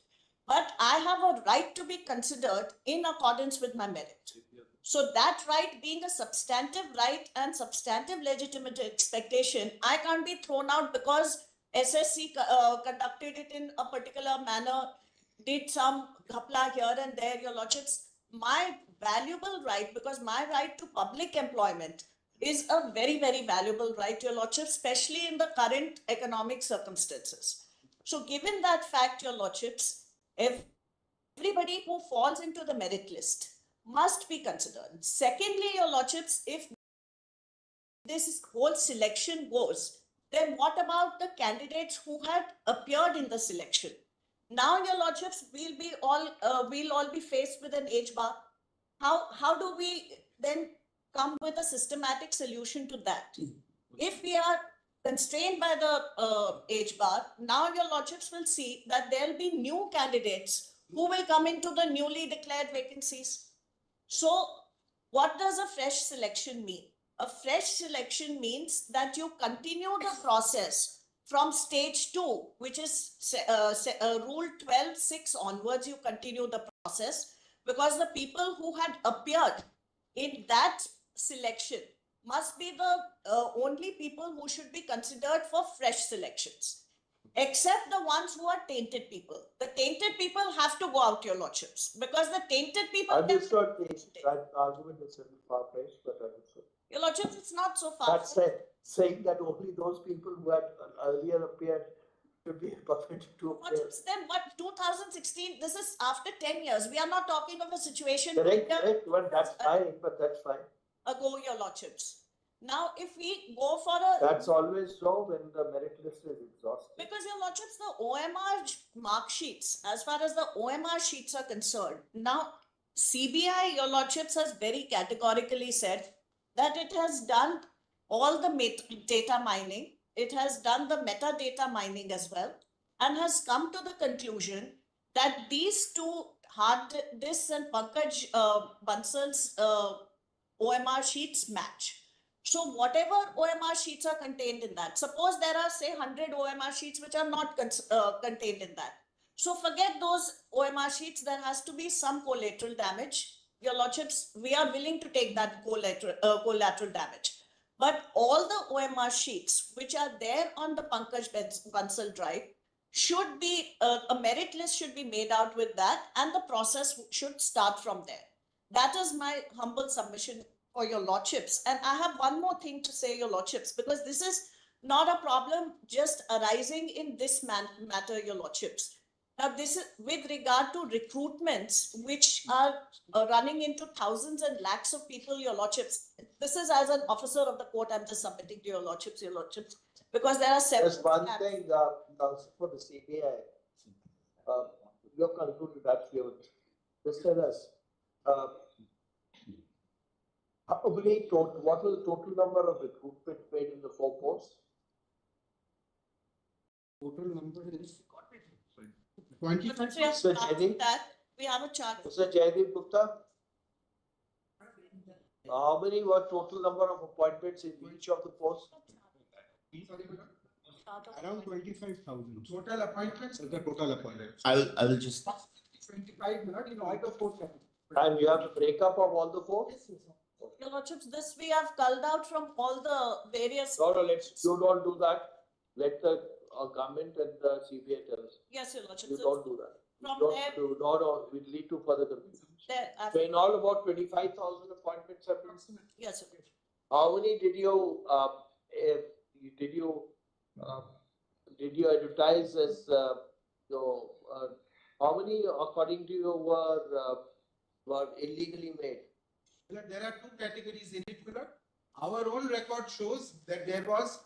But I have a right to be considered in accordance with my merit. So that right being a substantive right and substantive legitimate expectation, I can't be thrown out because SSC conducted it in a particular manner, did some ghapla here and there, Your Lordships. My valuable right, because my right to public employment is a very, very valuable right, Your Lordship, especially in the current economic circumstances. So given that fact, Your Lordships, everybody who falls into the merit list must be considered. Secondly, Your Lordships, if this whole selection goes, then what about the candidates who had appeared in the selection? Now, Your Lordships, we'll all be faced with an age bar. How do we then come with a systematic solution to that? If we are constrained by the age bar, now Your Lordships will see that there'll be new candidates who will come into the newly declared vacancies. So what does a fresh selection mean? A fresh selection means that you continue the process from stage 2, which is rule 12(6) onwards, you continue the process, because the people who had appeared in that selection must be the only people who should be considered for fresh selections, except the ones who are tainted people. The tainted people have to go out, Your Lordships, because the tainted people. Understood, that argument is a little far-fetched, but understood. Your Lordships, it's not so far. That's saying that only those people who had earlier appeared should be permitted to appear. Lordships, then what, 2016, this is after 10 years. We are not talking of a situation. Correct, well, that's fine, but that's fine. Ago, Your Lordships. Now, if we go for a. That's always so when the merit list is exhausted. Because your lordships, the OMR mark sheets, as far as the OMR sheets are concerned, now CBI, your lordships, has very categorically said that it has done all the data mining, it has done the metadata mining as well, and has come to the conclusion that these two hard disks and Pankaj Bansal's OMR sheets match. So whatever OMR sheets are contained in that, suppose there are say 100 OMR sheets which are not contained in that. So forget those OMR sheets, there has to be some collateral damage. Your lordships, we are willing to take that collateral damage. But all the OMR sheets which are there on the Pankaj Bansal drive should be, a merit list should be made out with that, and the process should start from there. That is my humble submission for your lordships. And I have one more thing to say, your lordships, because this is not a problem just arising in this matter, your lordships. Now, this is with regard to recruitments, which are running into thousands and lakhs of people, your lordships. This is as an officer of the court, I'm just submitting to your lordships, because there are several. There's one thing, also for the CBI, you have concluded that you just tell us, probably what was the total number of recruitment paid in the 4 posts? Total number is 20. Once we have Mr. started Jaideep? that, we have a chart. Mr. Jaideep Gupta? How many were total number of appointments in each of the posts? Around 25,000. Total appointments is the total appointments. I will just. 25 minutes in all the 4 categories. And you have the breakup of all the 4? Your lordships, this we have culled out from all the various. No, you don't do that. Let the government and the CBI tell us. Yes, your lordships. You don't do that. From Don't there, do, no, we lead to further confusion. there, So in all about 25,000 appointments have been. yes, your lordship. How many did you advertise as, how many according to you were illegally made? There are 2 categories in it, Milord. Our own record shows that there was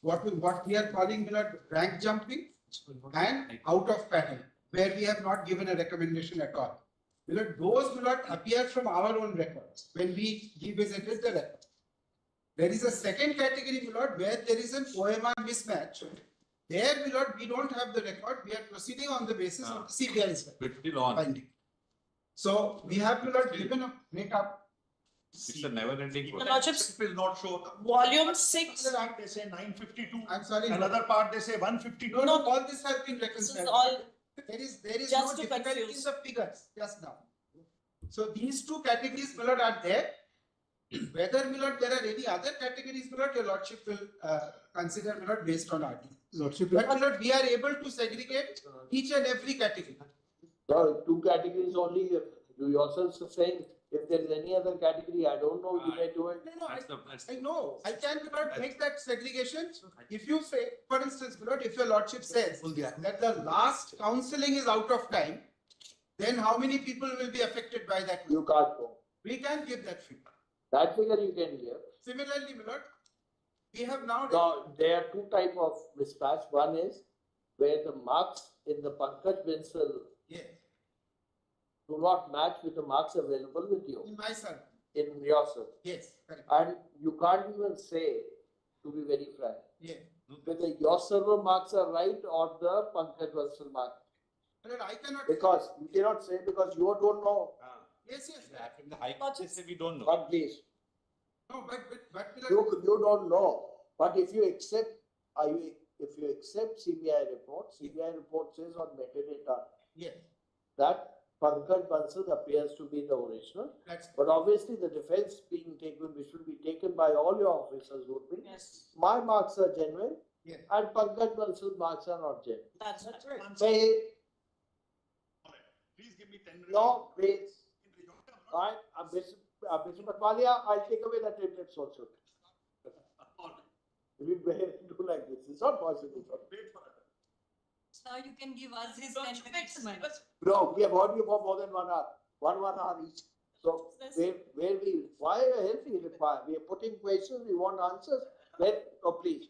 what we are calling, Milord, rank jumping and out of pattern, where we have not given a recommendation at all. Milord, those, Milord, appear from our own records when we revisited the record. There is a second category, Milord, where there is an OMR mismatch. There, Milord, we don't have the record. We are proceeding on the basis of the CBI's finding. So we have, Milord, given a breakup. It's a never-ending Your process. lordships, Will not show. volume 6. Another part they say 952. I'm sorry. Another part they say 152. No, all this has been This is reconciled. all, There is Just no to difficulty in confuse. the figures just now. So these 2 categories, Milord, are there. Whether, Milord, there are any other categories, Milord, your lordship will consider, Milord, based on RT. Lordship, But, Milord, we are able to segregate each and every category. So 2 categories only, you yourselves are saying, if there is any other category, I don't know, you may do it. No, That's I know, I can, Milord, make that segregation. If you say, for instance, Milord, if your lordship says that the last counseling is out of time, then how many people will be affected by that? You can't go. We can give that figure. That figure you can give. Similarly, Milord, we have now. Now, there are 2 types of mismatch. One is where the marks in the Pankaj Bansal Yes, do not match with the marks available with you in my son. in yourself. Yes, correct. And you can't even say, to be very frank, Yeah. whether your server marks are right or the Pankaj Bansal mark. Milord, I cannot. Because you cannot say because you don't know. Yes, yes. in the high court, they say we don't know. But please, No, but Milord, you don't know. But if you accept, CBI report says on metadata yes, that Pankaj Bansal appears to be the original. that's. But obviously the defense being taken, which will be taken by all your officers would be, yes, my marks are genuine Yes. and Pankaj Bansal's marks are not genuine. that's right. Say, Please give me 10 minutes. no, please. Alright, Bishop Patwalia, I'll take away that 10 minutes also. We do like this. It's not possible. Now you can give us his 10 minutes. No, we have heard you for more than 1 hour. 1 hour each. So where we require a help, we require, we are putting questions, we want answers, please.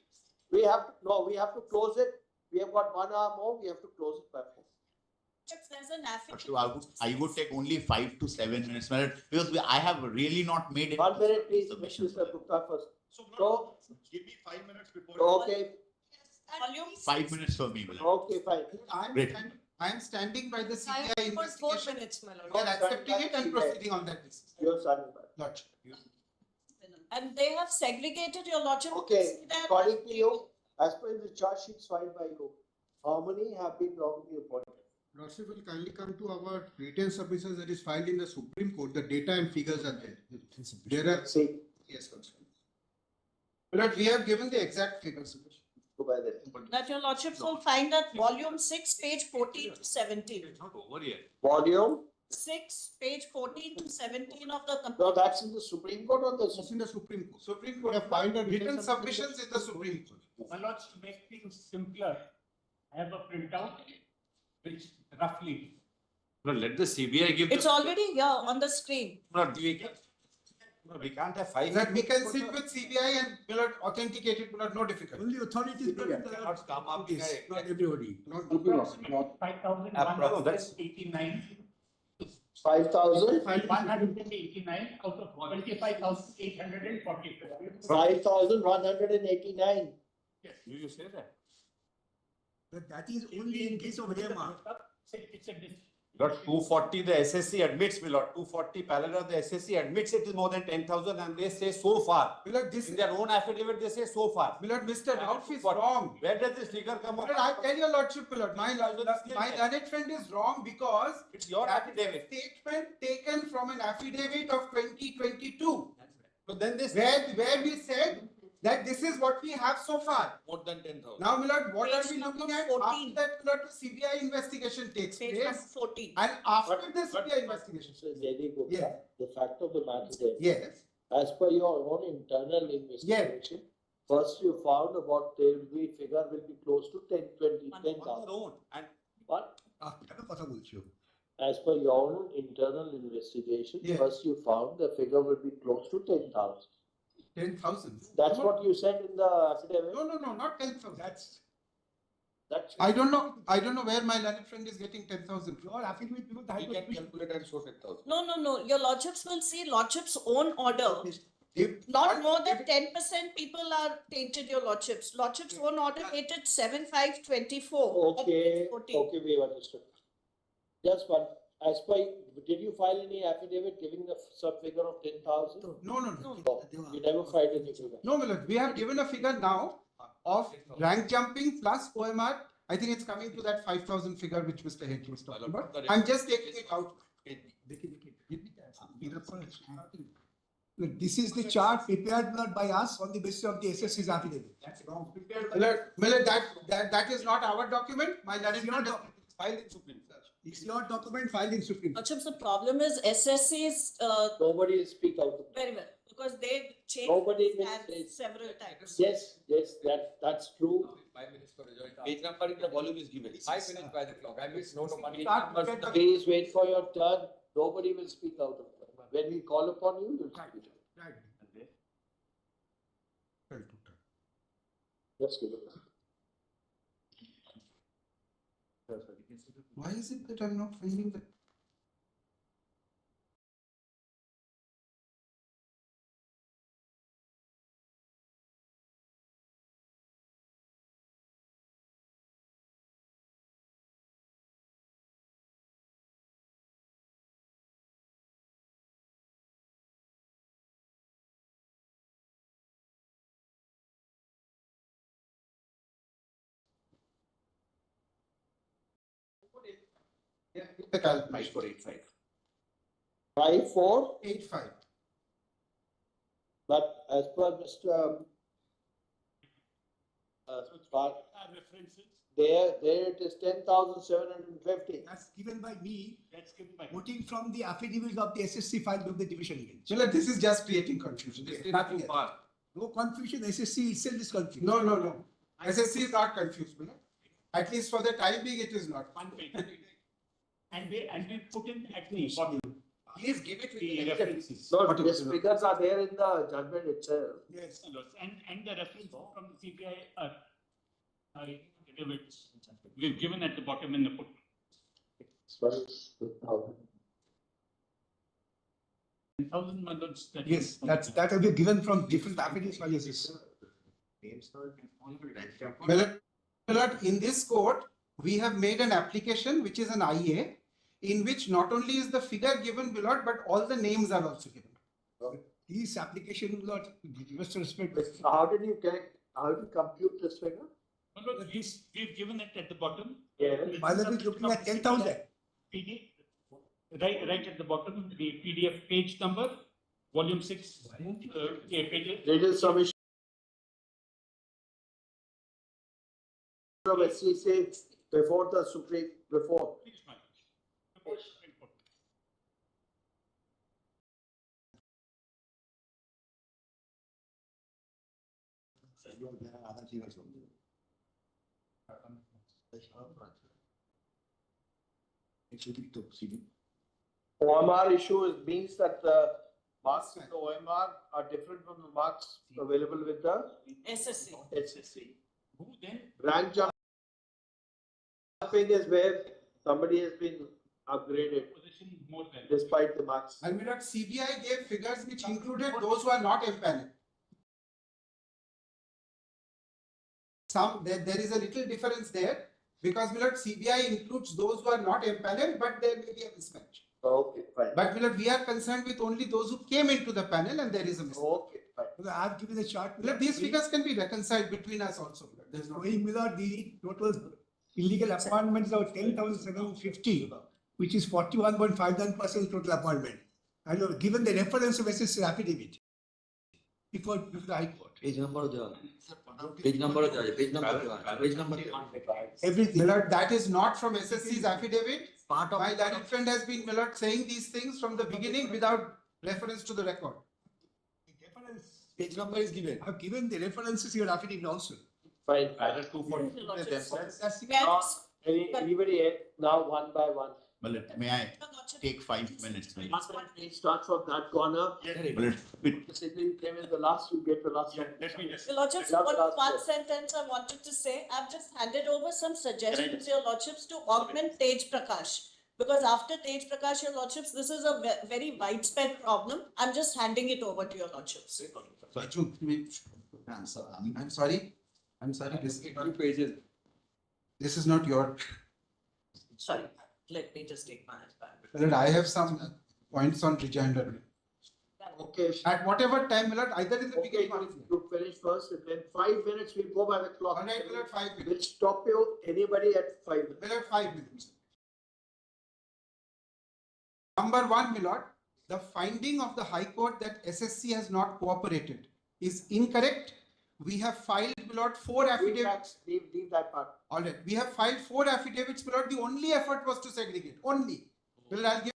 We have to close it. We have got 1 hour more, we have to close it by 4. If there's an affidavit. So I would take only 5 to 7 minutes, because I have really not made it. 1 minute, please, Mr. Gupta first. So, give me 5 minutes before. Okay, Volume 5 minutes for me. okay, fine. Great. I am standing by the I CBI for 4 investigation. minutes, my lord. We are accepting it and proceeding on that basis. You're signing back. Lord. and they have segregated your lordship. Okay, See that- according to you, as per the charge sheets filed by you, how many have been wrongly appointed? Lordship will kindly come to our written submissions that is filed in the Supreme Court. The data and figures are there. There are, See, Yes, Constable. But we have given the exact figures. go by that. That your lordships will find that volume 6, page 14 to 17. It's not over yet. Volume, 6, page 14 to 17 of the. no, that's in the Supreme Court or that's the? in the Supreme Court. Supreme We Court have filed a written submissions in the Supreme Court. My lord, to make things simpler, I have a printout which roughly. No, let the CBI give. It's already here on the screen. We can't have 5. That we can sit with CBI and will not authenticate it, will not no difficulty. Only authorities. Cannot come up with a- Not everybody. Approximately 5,189, 5,000? 189 out of 25,844. 5,189. You say that. But that is only in case of AMR. It's a Got 240, the SSC admits, my lord, 240 paragraph, the SSC admits it is more than 10,000 and they say so far. Milord, this, In their own affidavit, they say so far. Milord, Mr. Rauf is wrong. Where does this figure come Milord, up? I tell your lordship, Milord, my learned friend is wrong because It's your that is a affidavit. statement taken from an affidavit of 2022. So then this. Where we said that this is what we have so far. More than 10,000. Now, Milord, what are Page we looking number at 14. after that, Milord, the CBI investigation takes Page number place? 14. And after But- the CBI investigation. So, J.D. Gupta, Yeah. the fact of the matter is, Yes, as per your own internal investigation, first you found about there will be figure will be close to 10, 20, On 10,000. Own. And But কথা বলছো as per your own internal investigation, Yeah. first you found the figure will be close to 10,000. 10,000. That's what you said in the affidavit. No, not 10,000. That's That's. I don't know where my learned friend is getting 10,000 from. your affidavit because the High we Court. can calculate and show 10,000. No. Your lordships will see lordships' own order. If- Not more than 10% people are tainted, your lordships. Lordships' own order dated 7/5/24. Okay, 14. okay, we have understood. Just one, as per, did you file any affidavit giving the sub figure of 10,000? No. No, you never filed any figure. No, Milord, we have given a figure now of rank jumping plus OMR. I think it's coming to that 5,000 figure which Mr. Hetty was talking about. I'm just taking it out. This is the chart prepared not by us on the basis of the SSC's affidavit. That's wrong. Milord, that is not our document. My learned friend is Filed in Supreme Court. It's your document filed in Supreme Court. Lordships, the problem is SSC's, Nobody will speak out. very well, because they changed Nobody will hands say. several times. Yes, that's true. 5 minutes for rejoinder. Page number in the volume is given. 5 minutes by the clock. I miss no money. Please wait for your turn. Nobody will speak out of turn. When we call upon you, you'll speak. Right. Just give it. Why is it that I'm not finding that? Yeah, the calculation. 5485. 5485. 85. But as per Mr. references, There it is 10,750. That's given by me, that's given by. quoting from the affidavit of the SSC filed of the division bench. Milord, this is just creating confusion. This There's is nothing too else. far. No confusion, SSC itself is confused. No. SSC is not confused, Milord. At least for the time being, it is not. One page. And we put in at the bottom, Please give it with The the references. So Whatever. these figures are there in the judgment itself. Yes, and the reference from the CPI are we've given at the bottom in the footnote. 10,000 methods. Yes, that will be given from different affidavits. Well, in this court, we have made an application which is an IA, in which not only is the figure given below, but all the names are also given. This application will not give us respect. How did you compute this figure? But we've given it at the bottom. Yes. Mother is looking at 10,000. PDF, right at the bottom, the PDF page number, volume 6, pages. Legal submission of SCC before the Supreme, before. OMR issue means that the marks in the OMR are different from the marks available with the SSC. SSC. Who then? Rank jumping is where somebody has been upgraded Position more than. despite the marks. And my lord, CBI gave figures which included those who are not empaneled. There is a little difference there, because my lord, CBI includes those who are not empaneled, but there may be a mismatch. Okay, fine. But my lord, we are concerned with only those who came into the panel, and there is a mismatch. Okay, fine. I have given a chart. My lord, these figures can be reconciled between us also. My lord. There is no. The total illegal appointments are 10,750, which is 41.59% total appointment. And you have given the reference of SSC affidavit before the High Court. Page number page number page number Everything. My lord, that is not from SSC's affidavit. part of My learned friend has been, my lord, saying these things from the beginning without reference to the record. page number is given. I have given the references to your affidavit also. Fine. Either 240 Lordship. That's Anybody else? Now one by one. Well, may I take 5 minutes, please? Please start from that corner. Well, it- Sitting came in the last, you get the last one. Let me just. Your Lordships, Last one word. sentence I wanted to say, I've just handed over some suggestions, Your Lordships, to augment Tej Prakash. Because after Tej Prakash, Your Lordships, this is a very widespread problem. I'm just handing it over to Your Lordships. I'm sorry. This is not your. Sorry, let me just take my hands back. My lord, I have some points on rejoinder. Okay. At whatever time, my lord, either in the Okay, beginning or in the end. you finish first and then 5 minutes, we'll go by the clock. All right, my lord, 5 We'll minutes. stop you, anybody at 5 minutes. My lord, 5 minutes. Number one, my lord, the finding of the High Court that SSC has not cooperated is incorrect. We have filed, my lord, 4 affidavits. Leave that part. All right, we have filed 4 affidavits, my lord. The only effort was to segregate. Only. Well, I'll give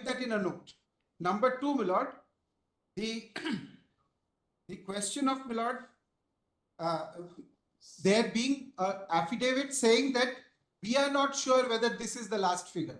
that in a note. Number 2, my lord, the question of, my lord, there being an affidavit saying that we are not sure whether this is the last figure.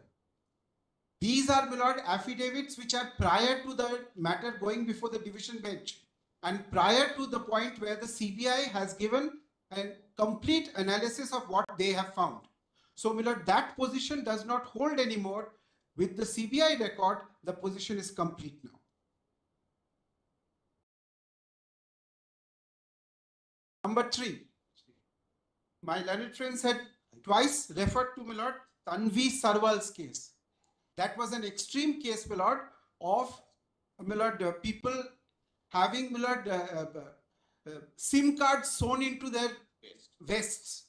These are, my lord, affidavits which are prior to the matter going before the division bench and prior to the point where the CBI has given a complete analysis of what they have found. So, my lord, that position does not hold anymore. With the CBI record, the position is complete now. Number 3, my learned friends had twice referred to, my lord, Tanvi Sarwal's case. That was an extreme case, my lord, of, my lord, people having, my lord, SIM cards sewn into their vests.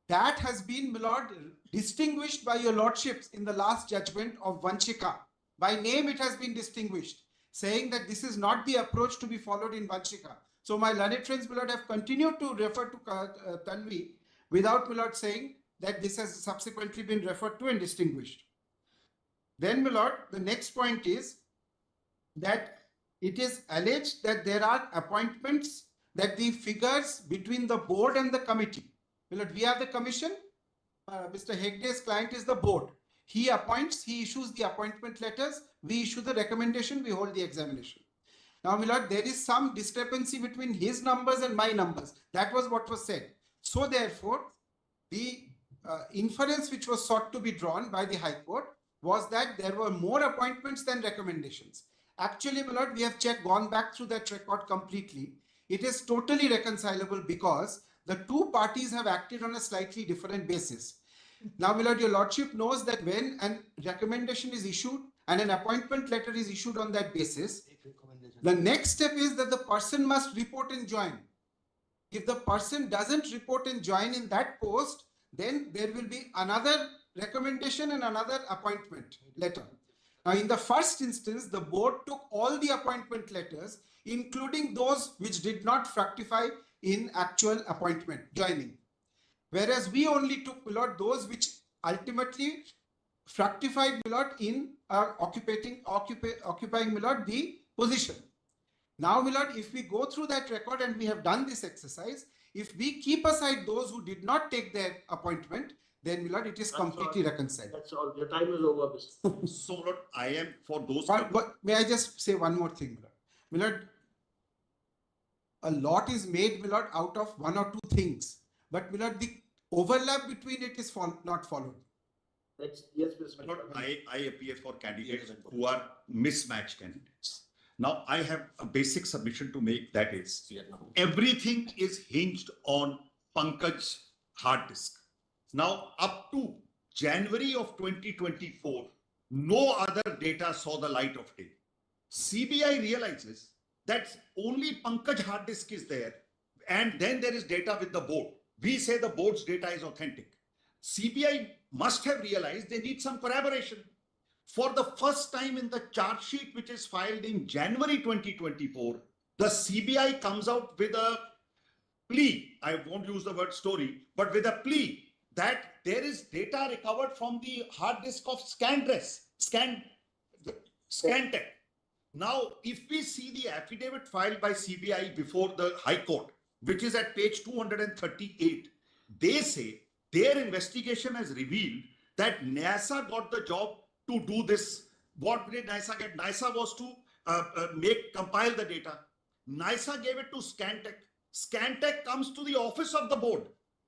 That has been, my lord, distinguished by your lordships in the last judgment of Vanchika. By name, it has been distinguished, saying that this is not the approach to be followed in Vanchika. So my learned friends, my lord, have continued to refer to Tanvi without, my lord, saying that this has subsequently been referred to and distinguished. Then, my lord, the next point is that it is alleged that there are appointments, that the figures between the board and the committee. My lord, we are the commission. Mr. Hegde's client is the board. He appoints, he issues the appointment letters, we issue the recommendation, we hold the examination. Now, my lord, there is some discrepancy between his numbers and my numbers. That was what was said. So therefore, the inference which was sought to be drawn by the High Court was that there were more appointments than recommendations. Actually, my lord, we have gone back through that record completely. It is totally reconcilable because the two parties have acted on a slightly different basis. Now, my lord, your lordship knows that when a recommendation is issued and an appointment letter is issued on that basis, the next step is that the person must report and join. If the person doesn't report and join in that post, then there will be another recommendation and another appointment letter. Now, in the first instance, the board took all the appointment letters, including those which did not fructify in actual appointment, joining. Whereas we only took, my lord, those which ultimately fructified, my lord, in occupying, my lord, the position. Now, my lord, if we go through that record and we have done this exercise, if we keep aside those who did not take their appointment, then, my lord, it is completely reconciled. That's all. Your time is over, Mr. So, Lord, I am for those. But may I just say one more thing, my lord? A lot is made, my lord, out of one or two things, but, my lord, the overlap between it is not followed. Yes, Mr. Lord, I appear for candidates who are mismatched candidates. Now, I have a basic submission to make, that is, everything is hinged on Pankaj's hard disk. Now, up to January of 2024, no other data saw the light of day. CBI realizes that only Pankaj hard disk is there, and then there is data with the board. We say the board's data is authentic. CBI must have realized they need some corroboration. For the first time in the charge sheet, which is filed in January 2024, the CBI comes out with a plea. I won't use the word story, but with a plea that there is data recovered from the hard disk of Scantech. Now, if we see the affidavit filed by CBI before the High Court, which is at page 238, they say their investigation has revealed that NASA got the job to do this. What did NASA get? NASA was to compile the data. NASA gave it to Scantech. Scantech comes to the office of the board,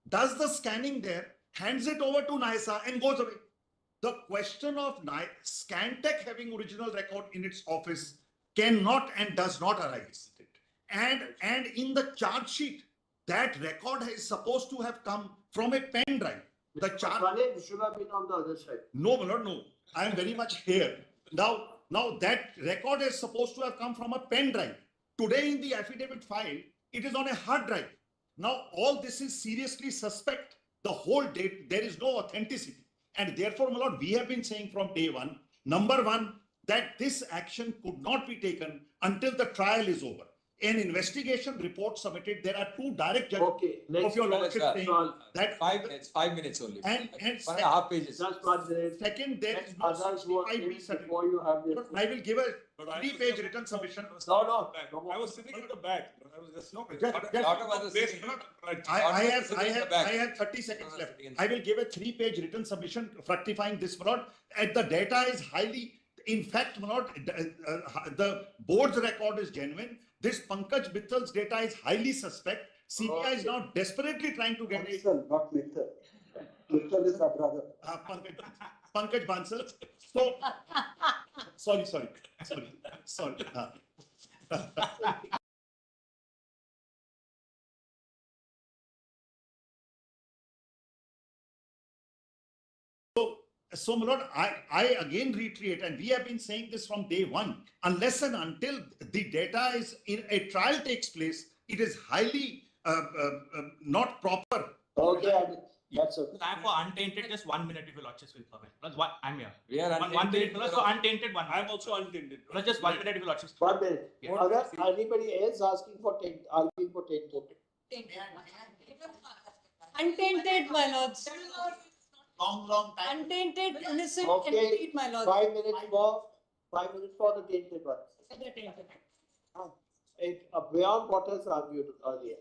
does the scanning there, hands it over to NASA and goes away. The question of Scantech having original record in its office cannot and does not arise. And in the charge sheet, that record is supposed to have come from a pen drive. The charge should have been on the other side. No, my lord, no. I am very much here. Now that record is supposed to have come from a pen drive. Today in the affidavit file, it is on a hard drive. Now, all this is seriously suspect. The whole date, there is no authenticity. And therefore, my lord, we have been saying from day one, number one, that this action could not be taken until the trial is over. An investigation report submitted, there are two direct judgments of your lordship saying that 5 minutes only. And 1.5 pages. Just 1 minute. Second, there is no Others who are before you have this. I will give a 3-page written submission. No. I was sitting at the back. I was just no. I have 30 seconds left. I will give a 3-page written submission fructifying this, my lord. And the data is highly, in fact, my lord, the board's record is genuine. This Pankaj Batil's data is highly suspect. CBI is now desperately trying to get it. Not Mittal. Mittal is our brother. Pankaj Bansal. So, sorry. So, my lord, I again reiterate, and we have been saying this from day one, unless and until the data is in a trial takes place, it is highly not proper. Okay, that's okay. I'm for untainted, just 1 minute if your lordships will permit. Plus one, I'm here. We are One minute plus, so untainted 1 minute. I'm also untainted. Plus just 1 minute if your lordships. 1 minute. Yeah. Other, anybody else asking for 10, asking for 10 token? Untainted, my lords. Long time. Untainted, innocent, Okay, emptied, my lords. 5 minutes for the tainted one. Beyond what has argued earlier.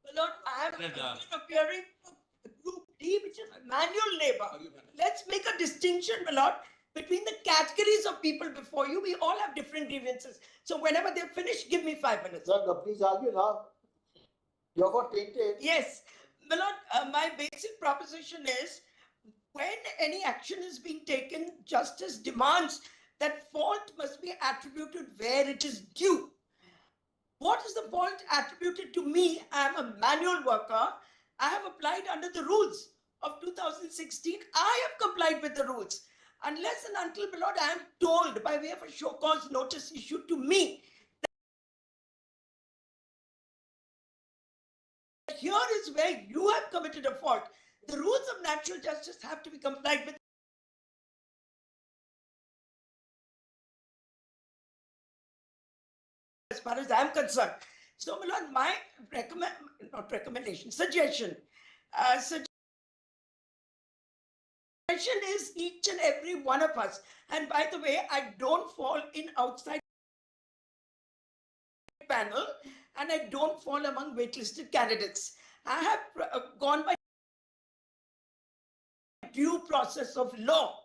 My lord, I have been appearing for the group D, which is manual labor. Let's make a distinction, my lord, between the categories of people before you. We all have different grievances. So whenever they're finished, give me 5 minutes. Please argue now. You got tainted. Yes, my lord, my basic proposition is when any action is being taken, justice demands that fault must be attributed where it is due. What is the fault attributed to me? I am a manual worker. I have applied under the rules of 2016. I have complied with the rules. Unless and until, my lord, I am told by way of a show cause notice issued to me. Here is where you have committed a fault. The rules of natural justice have to be complied with. As far as I am concerned. So, my lord, my suggestion is each and every one of us. And by the way, I don't fall in outside panel and I don't fall among waitlisted candidates. I have gone by due process of law.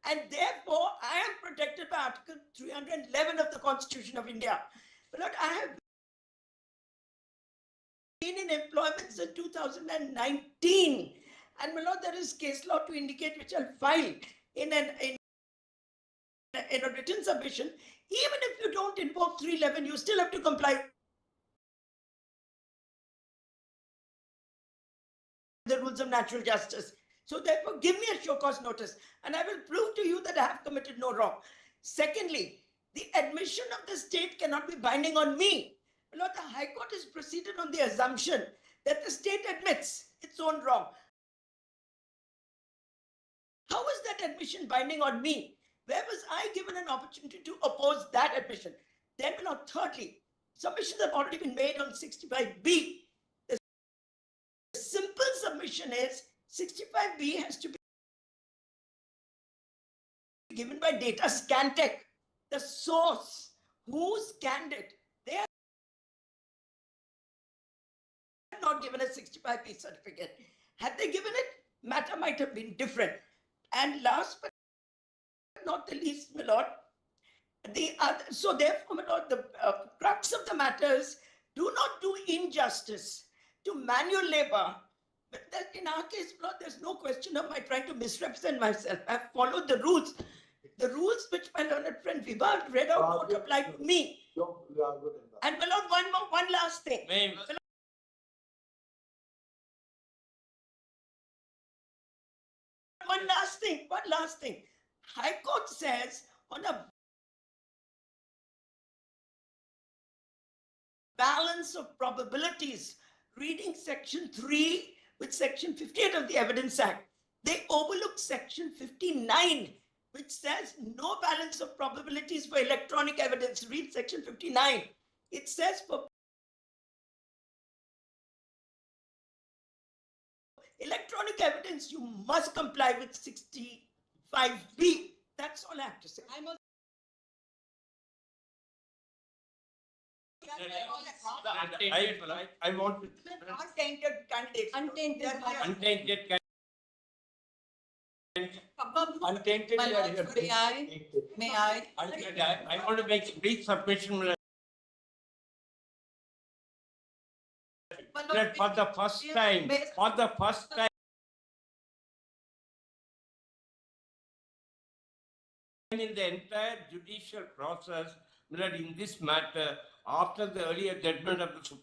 And therefore, I am protected by Article 311 of the Constitution of India. But Lord, I have been in employment since 2019. And my lord, there is case law to indicate which I'll file in a written submission. Even if you don't invoke 311, you still have to comply with the rules of natural justice. So therefore, give me a show cause notice and I will prove to you that I have committed no wrong. Secondly, the admission of the state cannot be binding on me. Lord, the High Court has proceeded on the assumption that the state admits its own wrong. How is that admission binding on me? Where was I given an opportunity to oppose that admission? Then, Lord, thirdly, submissions have already been made on 65B. The simple submission is 65B has to be given by data Scantech. The source who scanned it, they are not given a 65B certificate. Had they given it, matter might have been different. And last but not the least, my lord, so therefore, my lord, the crux of the matter is do not do injustice to manual labor. But that in our case, my lord, there's no question of my trying to misrepresent myself. I've followed the rules. The rules which my learned friend Viva read out won't apply to me. And my lord, one last thing. One last thing. High Court says on a balance of probabilities, reading section 3 with section 58 of the Evidence Act, they overlook section 59, which says no balance of probabilities for electronic evidence. Read section 59. It says for electronic evidence, you must comply with 65B. That's all I have to say. I want to. Untainted candidates. Untainted. Untainted. Untainted. My lord, may I? I want to make a brief submission. That for the first time, in the entire judicial process, that in this matter, after the earlier judgment of the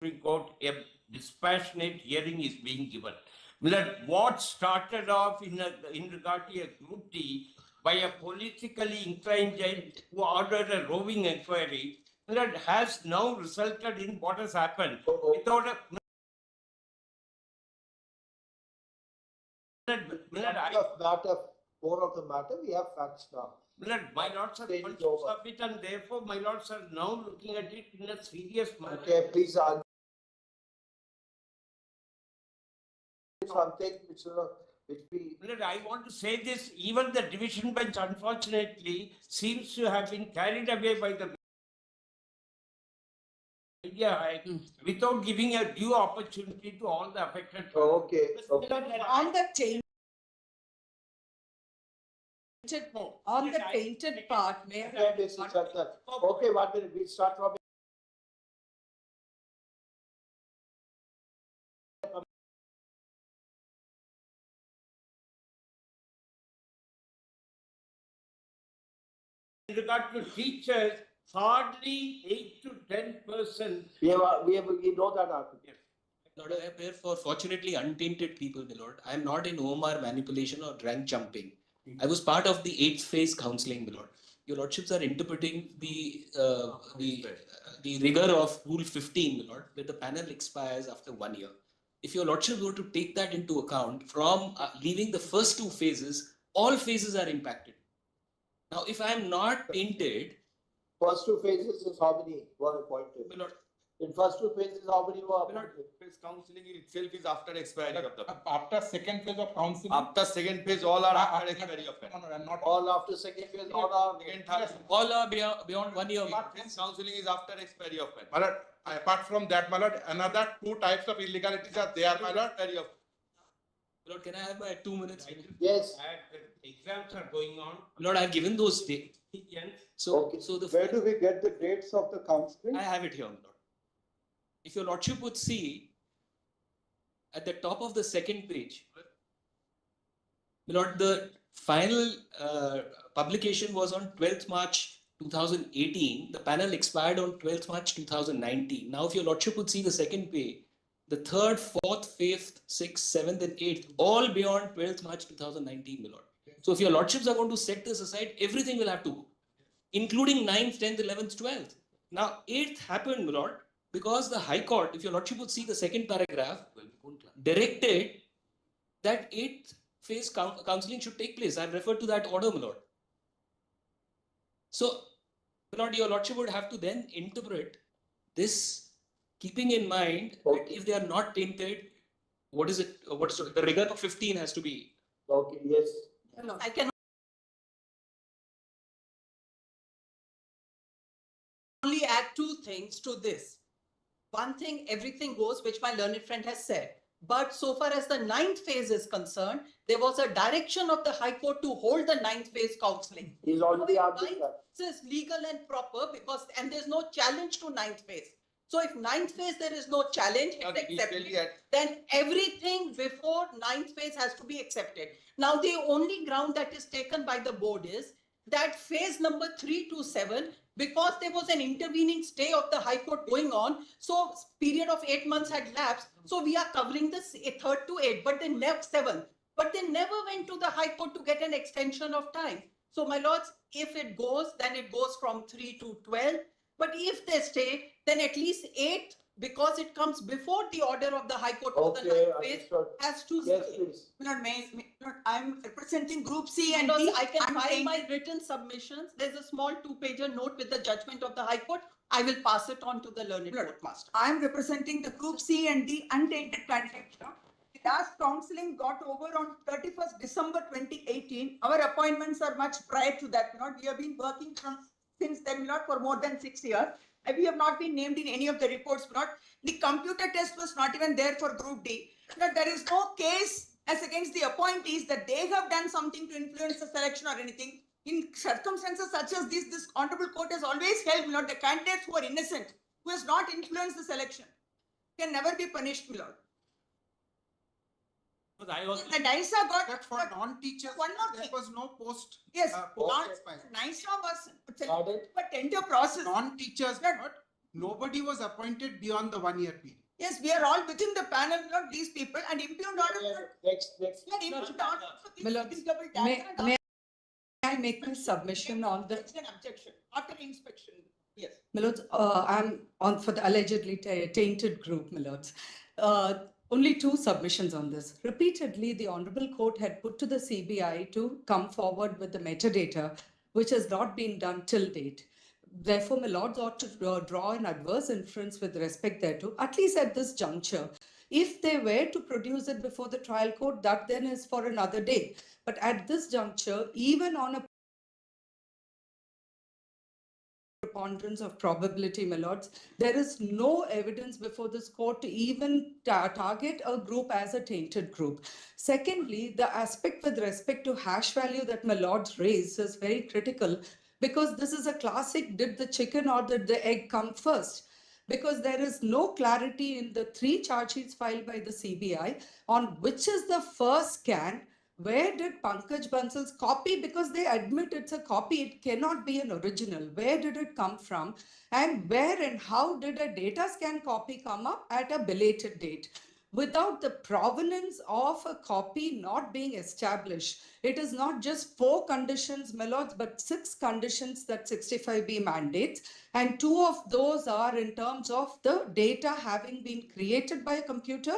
Supreme Court, a dispassionate hearing is being given. That what started off in regard to a group D by a politically inclined judge who ordered a roving inquiry, that has now resulted in what has happened. Without a Core of the matter, we have facts now. My lords are conscious of it, and therefore my lords are now looking at it in a serious manner. Okay, please argue. Something which we. I want to say this, even the division bench unfortunately seems to have been carried away by the without giving a due opportunity to all the affected. Okay, On the tainted part, may I? Okay, Mr. Chattar. Okay, 1 minute, we start from. In regard to teachers, hardly 8 to 10%. We know that argument. Lord, I appear for fortunately untainted people, my lord. I am not in OMR manipulation or rank jumping. I was part of the 8th phase counselling, my lord. Your lordships are interpreting the rigor of Rule 15, my lord, where the panel expires after 1 year. If your lordships were to take that into account, from leaving the first 2 phases, all phases are impacted. Now, if I am not tainted, First 2 phases is how many were appointed? my lord, In first 2 phases, how many were appointed? Phase counseling itself is after expiry of the. After second phase of counseling. After second phase, all are after expiry of. Not All after second phase, all are. Second, third. all are beyond 1 year. Phase counseling is after expiry of. My lord, apart from that, my lord, another 2 types of illegalities are there, my lord. Expiry of. Lord, can I have my 2 minutes? Yes. Exams are going on. Lord, I have given those dates. So, Okay. so the Where do we get the dates of the counseling? I have it here, my lord. If your lordship would see at the top of the second page, my lord, the final publication was on 12th March 2018. The panel expired on 12th March 2019. Now, if your lordship would see the second page, the 3rd, 4th, 5th, 6th, 7th, and 8th, all beyond 12th March 2019, my lord. So, if your lordships are going to set this aside, everything will have to go, including 9th, 10th, 11th, 12th. Now, 8th happened, my lord, because the High Court, if your lordship would see the second paragraph, directed that 8th phase counseling should take place. I've referred to that order, my lord. So, my lord, your lordship would have to then interpret this, keeping in mind that if they are not tainted, what is it? What's the rigor of 15 has to be. Okay, yes. I can only add 2 things to this. One thing, everything goes, which my learned friend has said. But so far as the 9th phase is concerned, there was a direction of the High Court to hold the 9th phase counseling. He's already Now, answered that. this is legal and proper because, and there's no challenge to 9th phase. So if 9th phase, there is no challenge, it's accepted, then everything before 9th phase has to be accepted. Now, the only ground that is taken by the board is that phase number 3 to 7, because there was an intervening stay of the High Court going on, so period of 8 months had lapsed. So we are covering this 3rd to 8, but they never 7. But they never went to the High Court to get an extension of time. So my lords, if it goes, then it goes from 3 to 12. But if they stay, then at least 8, because it comes before the order of the High Court for the 9th phase, has to Yes, stay. please. I'm representing Group C and D. I can file my written submissions. There's a small 2-pager note with the judgment of the High Court. I will pass it on to the learned court master. I'm representing the Group C and D untainted candidate. The last counseling got over on 31st December 2018. Our appointments are much prior to that. We have been working since then, for more than 6 years. We have not been named in any of the reports. The computer test was not even there for Group D. There is no case as against the appointees that they have done something to influence the selection or anything. In circumstances such as this honorable court has always held, the candidates who are innocent, who has not influenced the selection, can never be punished, my lord. But I was. The NISA got That for non-teachers, one more there thing. was no post. Yes, NISA was but tender process. Non-teachers, nobody was appointed beyond the 1 year period. Yes, we are all within the panel, not these people, and impugned order. Next. May I make my submission on the? It's an objection after inspection. Yes. Milords, I'm on for the allegedly tainted group, Milords. Only 2 submissions on this. Repeatedly, the Honorable Court had put to the CBI to come forward with the metadata, which has not been done till date. Therefore, my lords ought to draw an adverse inference with respect thereto, at least at this juncture. If they were to produce it before the trial court, that then is for another day. But at this juncture, even on a preponderance of probability, my lords. There is no evidence before this court to even target a group as a tainted group. Secondly, the aspect with respect to hash value that my lords raised is very critical, because this is a classic, did the chicken or did the egg come first? Because there is no clarity in the 3 charge sheets filed by the CBI on which is the first scan. Where did Pankaj Bansal's copy, because they admit it's a copy, it cannot be an original. Where did it come from? And where and how did a data scan copy come up at a belated date? Without the provenance of a copy not being established, it is not just 4 conditions, my lords, but 6 conditions that 65B mandates. And 2 of those are in terms of the data having been created by a computer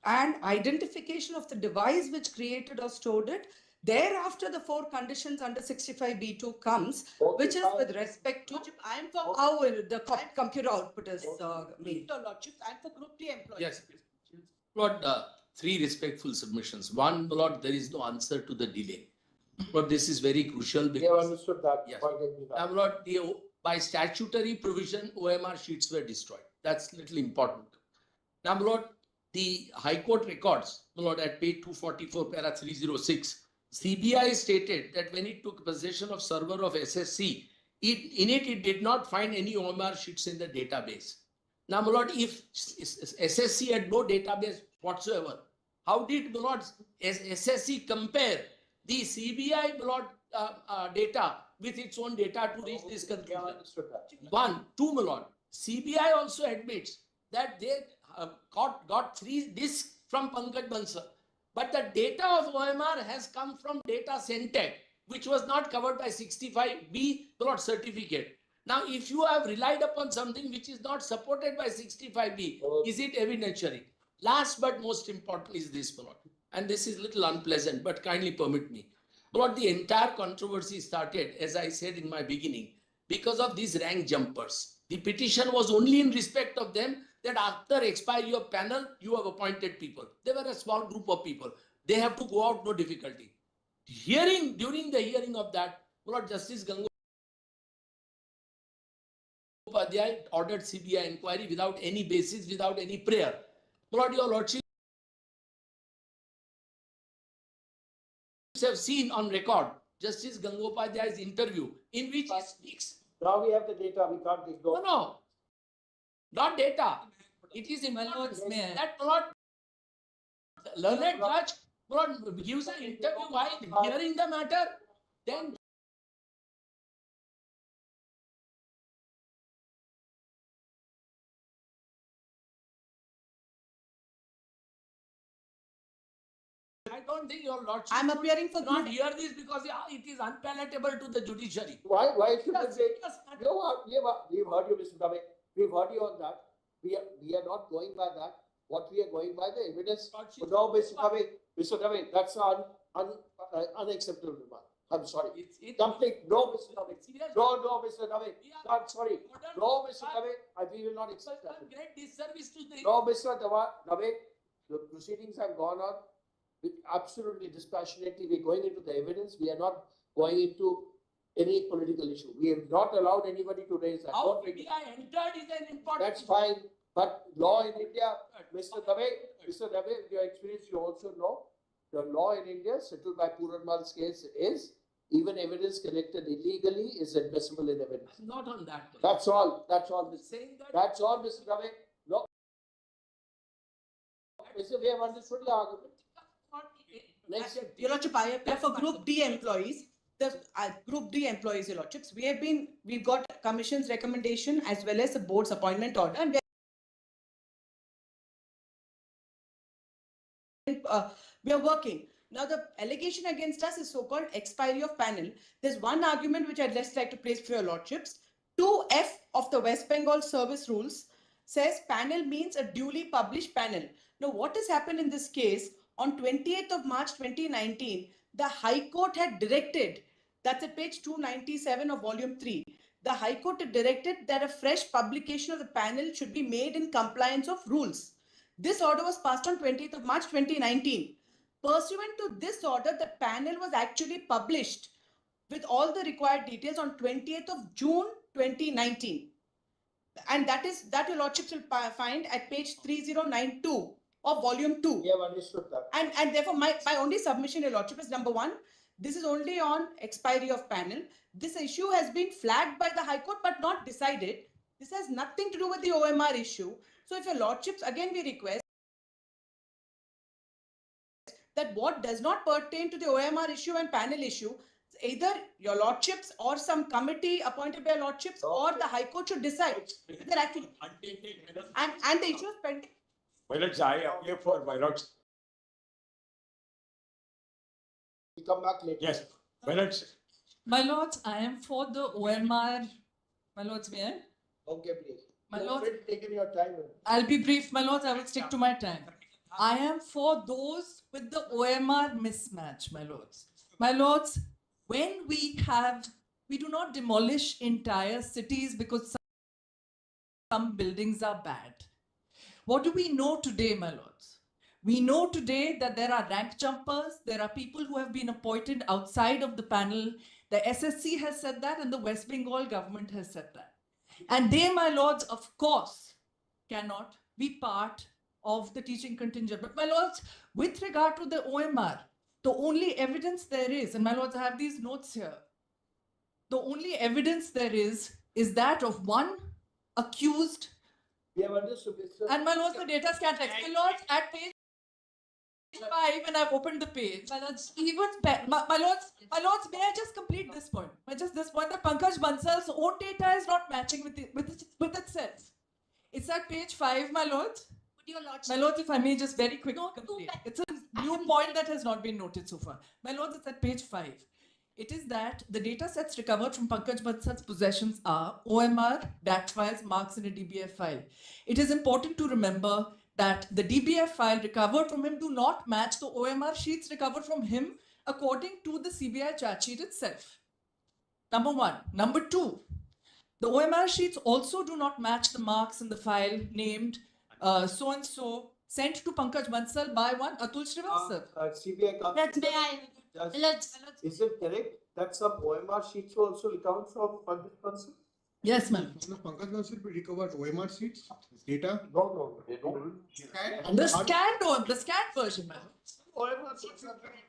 and identification of the device which created or stored it. Thereafter, the 4 conditions under 65B2 comes, which is with respect to I am for how the computer output is made. Your Lordship, I am for Group D employees. Yes, Lord, 3 respectful submissions. One, Lord, there is no answer to the delay. But this is very crucial We have because, understood that. yes. Point of view. Lord, by statutory provision, OMR sheets were destroyed. That's little important. Now, Lord, the High Court records, Lord, at page 244, para 306, CBI stated that when it took possession of server of SSC, it did not find any OMR sheets in the database. Now, my lord, if SSC had no database whatsoever, how did, my lord, SSC compare the CBI, my lord, data with its own data to reach this conclusion? One, two, my lord, CBI also admits that they got 3 disks from Pankaj Bansal, but the data of OMR has come from data Centec, which was not covered by 65B, my lord, certificate. Now, if you have relied upon something which is not supported by 65B, is it evidentiary? Last but most important is this, my lord, and this is little unpleasant, but kindly permit me. My lord, the entire controversy started, as I said in my beginning, because of these rank jumpers. The petition was only in respect of them, that after expiry of panel, you have appointed people. They were a small group of people. They have to go out, no difficulty. During the hearing of that, my lord, Justice Ganguly ordered CBI inquiry without any basis, without any prayer. Lord, your lordship have seen on record Justice Gangopadhyay's interview in which he speaks. Now we have the data, we can't ignore. No, not data. It is important that Lord, learned judge, Lord, gives an interview while hearing the matter, then I don't think your lordship I'm appearing for not hear this because it is unpalatable to the judiciary. Why should I Yes, say? yes, We've heard you, Mr. Dave. We've heard you on that. We are not going by that. What we are going by the evidence. No, Mr. Dave, that's unacceptable remark. I'm sorry. Complete. No, Mr. Dave. No, Mr. Dave. I'm sorry. No, Mr. Dave. We will not accept that. Great disservice to the. No, Mr. Dave. The proceedings have gone on with absolutely dispassionately. We're going into the evidence. We are not going into any political issue. We have not allowed anybody to raise that. How PDI entered is an important. That's fine. But law in India, Mr. Dave, your experience, you also know the law in India, settled by Pooranmal's case, is even evidence collected illegally is admissible in evidence. Not on that. That's all. That's all. Saying that. That's all, Mr. Dave. No. Mr. We have understood your argument. Next. Your Lordship, I appear for Group D employees. The Group D employees, Your Lordships, we've got Commission's recommendation as well as the board's appointment order, and we are working. Now, the allegation against us is so-called expiry of panel. There's one argument which I'd just like to place for Your Lordships. 2F of the West Bengal Service Rules says panel means a duly published panel. Now, what has happened in this case? On 28th of March 2019, the High Court had directed, that's at page 297 of volume 3, the High Court had directed that a fresh publication of the panel should be made in compliance of rules. This order was passed on 20th of March 2019. Pursuant to this order, the panel was actually published with all the required details on 20th of June 2019. And that your lordships will find at page 3092 of volume 2. We have understood that. And therefore, my only submission, your lordship, is number one, this is only on expiry of panel. This issue has been flagged by the High Court but not decided. This has nothing to do with the OMR issue. So if your lordships, again we request that what does not pertain to the OMR issue and panel issue, either your lordships or some committee appointed by your lordships or the High Court should decide. They're actually, and the issue is pending. My lords, I appear for my lords. We come back later. Yes, my lords. My lords, I am for the OMR. My lords, may I? Okay, please. My You've lords, already taken your time. I'll be brief, my lords. I will stick to my time. I am for those with the OMR mismatch, my lords. My lords, when we do not demolish entire cities because some buildings are bad. What do we know today, my lords? We know today that there are rank jumpers, there are people who have been appointed outside of the panel. The SSC has said that and the West Bengal government has said that. And they, my lords, of course, cannot be part of the teaching contingent. But my lords, with regard to the OMR, the only evidence there is, and my lords, I have these notes here, the only evidence there is that of one accused. We have understood this. And my lords, the data scan text. My lords, at page 5, when I've opened the page, my lords, my lords, may I just complete this point? Just this point, that Pankaj Bansal's own data is not matching with itself. It's at page 5, my lords. My lords, if I may just very quickly complete. It's a new point that has not been noted so far. My lords, it's at page 5. It is that the data sets recovered from Pankaj Bansal's possessions are OMR, DAT files, marks in a DBF file. It is important to remember that the DBF file recovered from him do not match the OMR sheets recovered from him according to the CBI charge sheet itself. Number one. Number two, the OMR sheets also do not match the marks in the file named so-and-so sent to Pankaj Bansal by one Atul Srivastava. CBI is it correct that some OMR sheets were also recovered from Pankaj Bansal? Yes, ma'am. Pankaj Bansal will recover OMR sheets, data. No, they don't. The scanned version, ma'am.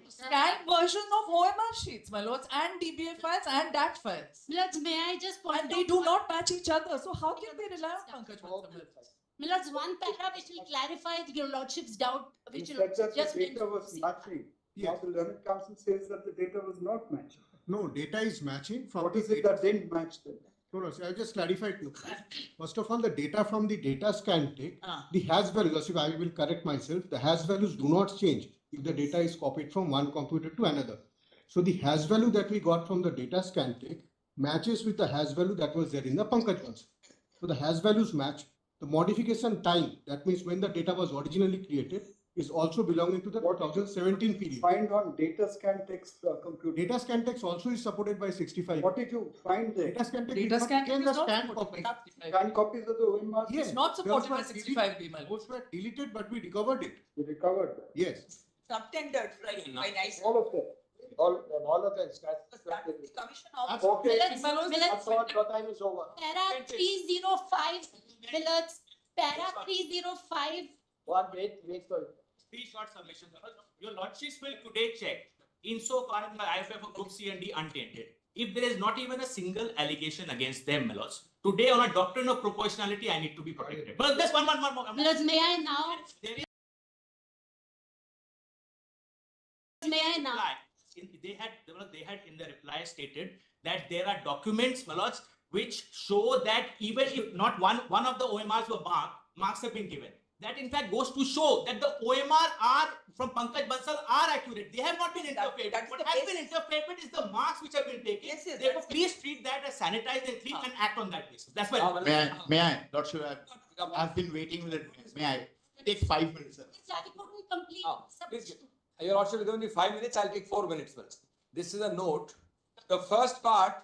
Scanned version of OMR sheets, my lords, and DBA files and DAT files. Lords, may I just point and they do not match each other. So how can they rely on Pankaj Bansal? My lords, one para which will clarify your lordship's doubt, which will That the just data was matching. Now the learned counsel says that the data was not matching. No, data is matching. From What is it that didn't match then? No, so I'll just clarify too. First of all, the data from the data scan take, the hash values, if I will correct myself, the hash values do not change if the data is copied from one computer to another. So the hash value that we got from the data scan take matches with the hash value that was there in the Pankaj ones. So the hash values match. The modification time, that means when the data was originally created, is also belonging to the 2017 period. Find on data scan text computer. Data scan text also is supported by 65. What did you find there? Data scan text Data scan is is the not scan supported copy. by Scan copies of the OMR? Yes. It's not supported by Those were 65B, my lords. Those were deleted, but we recovered it. You recovered that. Yes. Subtended, right? By nice. All of them. All of them. Commission of. Okay. Millets, Your time is over. para 305, Millets, para 305. One, wait for it. 3 short submissions. Your lordships will today check insofar as the IFF of Group C and D untainted. If there is not even a single allegation against them, my lords, today on a doctrine of proportionality, I need to be protected. But just one more. Millets, may I now? May I now? They had in the reply stated that there are documents, my lords, which show that even if not one of the OMRs were marks have been given. That in fact goes to show that the OMR are from Pankaj Bansal are accurate. They have not been interfered with. What has been interfered with is the marks which have been taken. Yes, Therefore, please treat that as sanitized and clean and act on that basis. That's why. May I? Not sure. I've been waiting with it. May I? Take 5 minutes, sir. I couldn't complete. Please, your lordship is only 5 minutes. I'll take 4 minutes first. This is a note. The first part.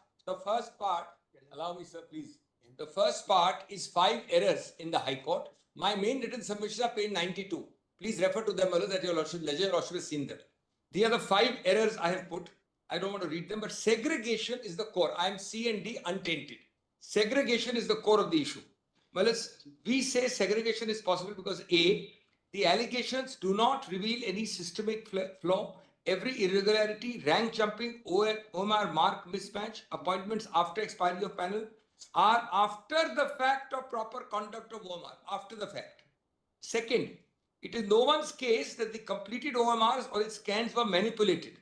Allow me, sir, please. The first part is 5 errors in the High Court. My main written submissions are page 92. Please refer to them, that your lordship has seen them. The other 5 errors I have put. I don't want to read them, but segregation is the core. I am C and D untainted. segregation is the core of the issue. Well, we say segregation is possible because A, the allegations do not reveal any systemic flaw. Every irregularity, rank jumping, OMR mark mismatch, appointments after expiry of panel are after the fact of proper conduct of OMR, after the fact. Second, it is no one's case that the completed OMRs or its scans were manipulated.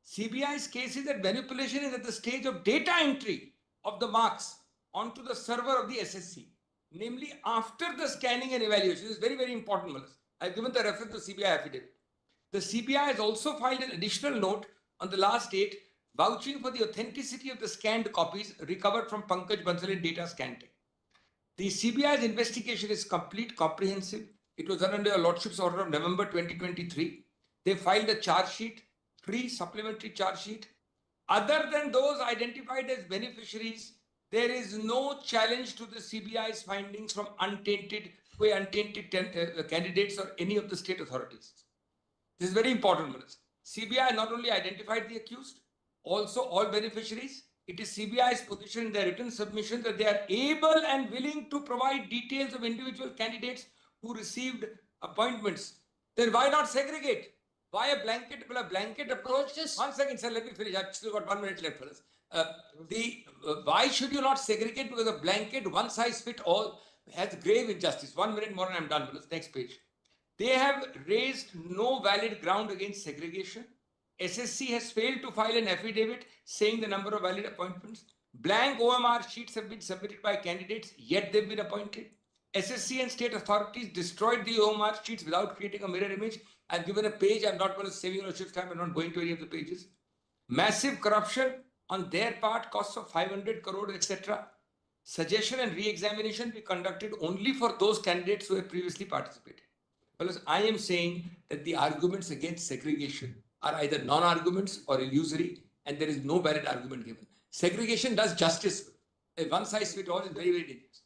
CBI's case is that manipulation is at the stage of data entry of the marks onto the server of the SSC, namely after the scanning and evaluation. This is very, very important. I've given the reference to CBI affidavit. The CBI has also filed an additional note on the last date vouching for the authenticity of the scanned copies recovered from Pankaj Bansal in data scanning. The CBI's investigation is complete, comprehensive. It was done under a Lordship's order of November 2023. They filed a charge sheet, 3 supplementary charge sheet. Other than those identified as beneficiaries, there is no challenge to the CBI's findings from untainted candidates or any of the state authorities. This is very important. CBI not only identified the accused, also all beneficiaries. It is CBI's position in their written submission that they are able and willing to provide details of individual candidates who received appointments. Then why not segregate? Why a blanket approach? Just 1 second, sir, let me finish. I've still got 1 minute left for this. Why should you not segregate? Because a blanket, one size fit all, has grave injustice. 1 minute more and I'm done with this. Next page. They have raised no valid ground against segregation. SSC has failed to file an affidavit saying the number of valid appointments. Blank OMR sheets have been submitted by candidates, yet they've been appointed. SSC and state authorities destroyed the OMR sheets without creating a mirror image. I've given a page. I'm not going to save your shift time. I'm not going to any of the pages. Massive corruption on their part, costs of 500 crore, etc. Suggestion and re-examination be conducted only for those candidates who have previously participated. Well, I am saying that the arguments against segregation are either non-arguments or illusory, and there is no valid argument given. Segregation does justice. A one size fits all is very, very dangerous.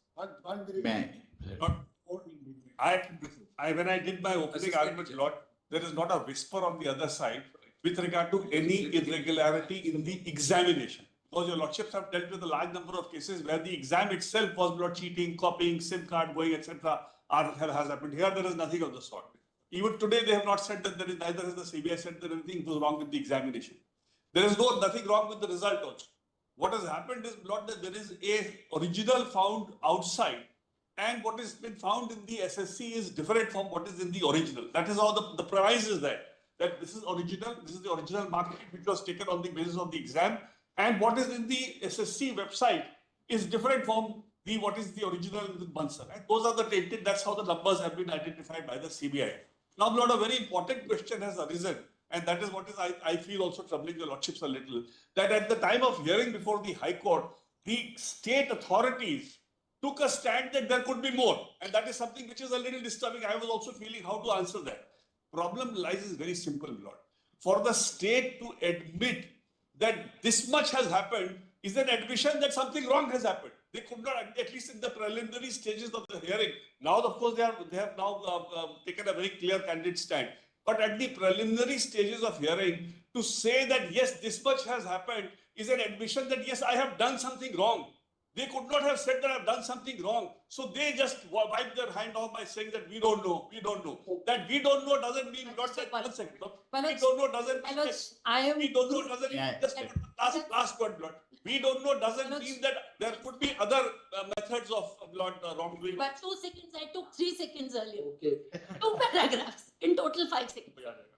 When I did my opening argument, Lord, there is not a whisper on the other side with regard to any irregularity in the examination. Because your lordships have dealt with a large number of cases where the exam itself was not cheating, copying, SIM card going, etc. has happened. Here, there is nothing of the sort. Even today, they have not said that there is, neither has the CBI said that anything was wrong with the examination. There is nothing wrong with the result also. What has happened is not that there is a original found outside, and what has been found in the SSC is different from what is in the original. That is how the premise is there. That this is original, this is the original mark which was taken on the basis of the exam, and what is in the SSC website is different from what is the original with Bansal. And those are the tainted, that's how the numbers have been identified by the CBI. Now, Lord, a very important question has arisen, and that is what is, I feel, also troubling your lordships a little, that at the time of hearing before the High Court, the state authorities took a stand that there could be more. And that is something which is a little disturbing. I was also feeling how to answer that. Problem lies is very simple, Lord. For the state to admit that this much has happened is an admission that something wrong has happened. They could not, at least in the preliminary stages of the hearing. Now, of course, they have now taken a very clear candid stand. But at the preliminary stages of hearing, to say that yes, this much has happened is an admission that yes, I have done something wrong. They could not have said that I've done something wrong. So they just wipe their hand off by saying that we don't know, we don't know. That we don't know doesn't mean, not that, 1 second. We don't know doesn't mean that, we don't know doesn't mean, just last word, Lord. We don't know doesn't mean that there could be other methods of wrongdoing. But 2 seconds, I took 3 seconds earlier. Okay. 2 paragraphs, in total 5 seconds.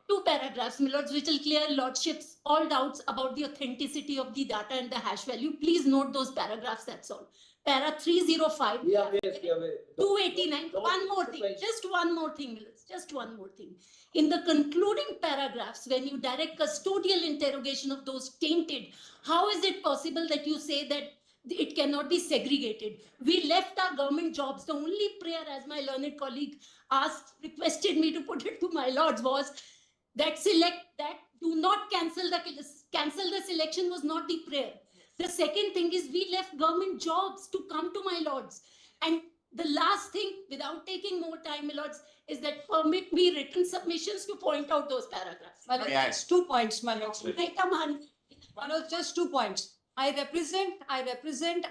2 paragraphs, my lords, which will clear lordships all doubts about the authenticity of the data and the hash value. Please note those paragraphs, that's all. Para 305, 289, one more thing, just one more thing, Mills, just one more thing. In the concluding paragraphs, when you direct custodial interrogation of those tainted, how is it possible that you say that it cannot be segregated? We left our government jobs. The only prayer, as my learned colleague requested me to put it to my lords, was that do not cancel the selection was not the prayer. The second thing is we left government jobs to come to my lords. And the last thing, without taking more time, my lords, is that permit me written submissions to point out those paragraphs. My lords, just 2 points, my lords. My lords, just 2 points. I represent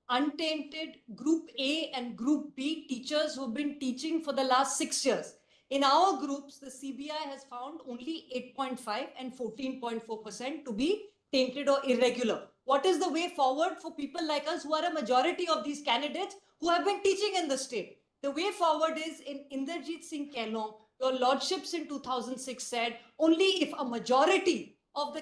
untainted Group A and Group B teachers who've been teaching for the last 6 years. In our groups, the CBI has found only 8.5 and 14.4% to be tainted or irregular. What is the way forward for people like us who are a majority of these candidates who have been teaching in the state? The way forward is in Inderjeet Singh Kehlon, your lordships in 2006 said only if a majority of the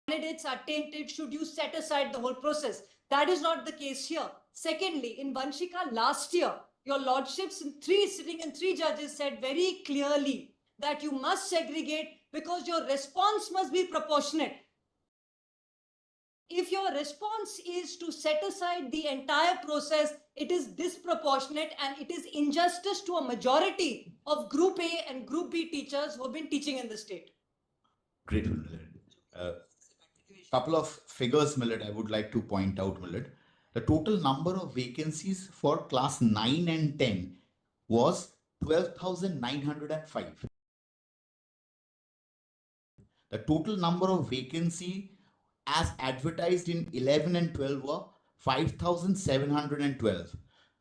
candidates are tainted should you set aside the whole process. That is not the case here. Secondly, in Vanshika last year, your lordships sitting in three judges said very clearly that you must segregate because your response must be proportionate. If your response is to set aside the entire process, it is disproportionate and it is injustice to a majority of Group A and Group B teachers who have been teaching in the state. Great, Millard. Couple of figures, Millard, I would like to point out, Millard. The total number of vacancies for class 9 and 10 was 12,905. The total number of vacancy as advertised in 11 and 12 were 5,712.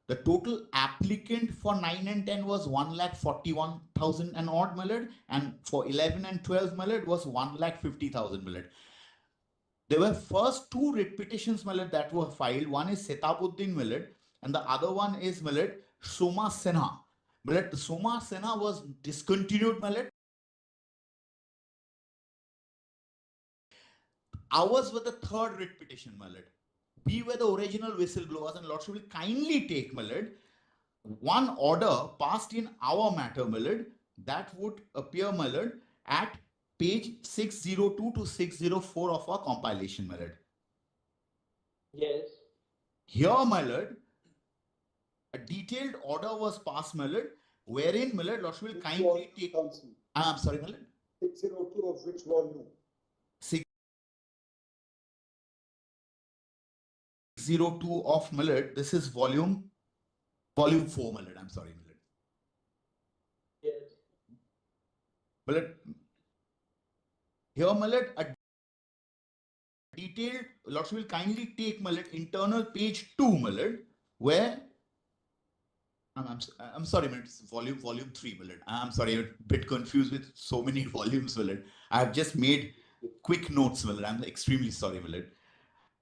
The total applicant for 9 and 10 was 1,41,000 and odd, Millard, and for 11 and 12, Millard, was 1,50,000, Millard. There were first two writ petitions, Millard, that were filed. One is Setabuddin, Millard, and the other one is, Millard, Soma Sinha. Millard, Soma Sinha was discontinued, Millard. Ours were the third writ petition, Millard. We were the original whistleblowers, and Lordship will kindly take, Millard, one order passed in our matter, Millard, that would appear, Millard, at page 602 to 604 of our compilation, Millard. Yes. Here, Millard, a detailed order was passed, Millard, wherein, Millard, Lordship will kindly take. I'm sorry, Millard. 602 of which volume? 602 of Millard. This is volume 4, Millard. I'm sorry, Millard. Yes. Millard. Here, Millard, a detailed, Lordship will kindly take, Millard, internal page 2, Millard, where I'm sorry, Millard, it's volume 3, Millard. I'm sorry, I'm a bit confused with so many volumes, Millard. I have just made quick notes, Millard. I'm extremely sorry, Millard.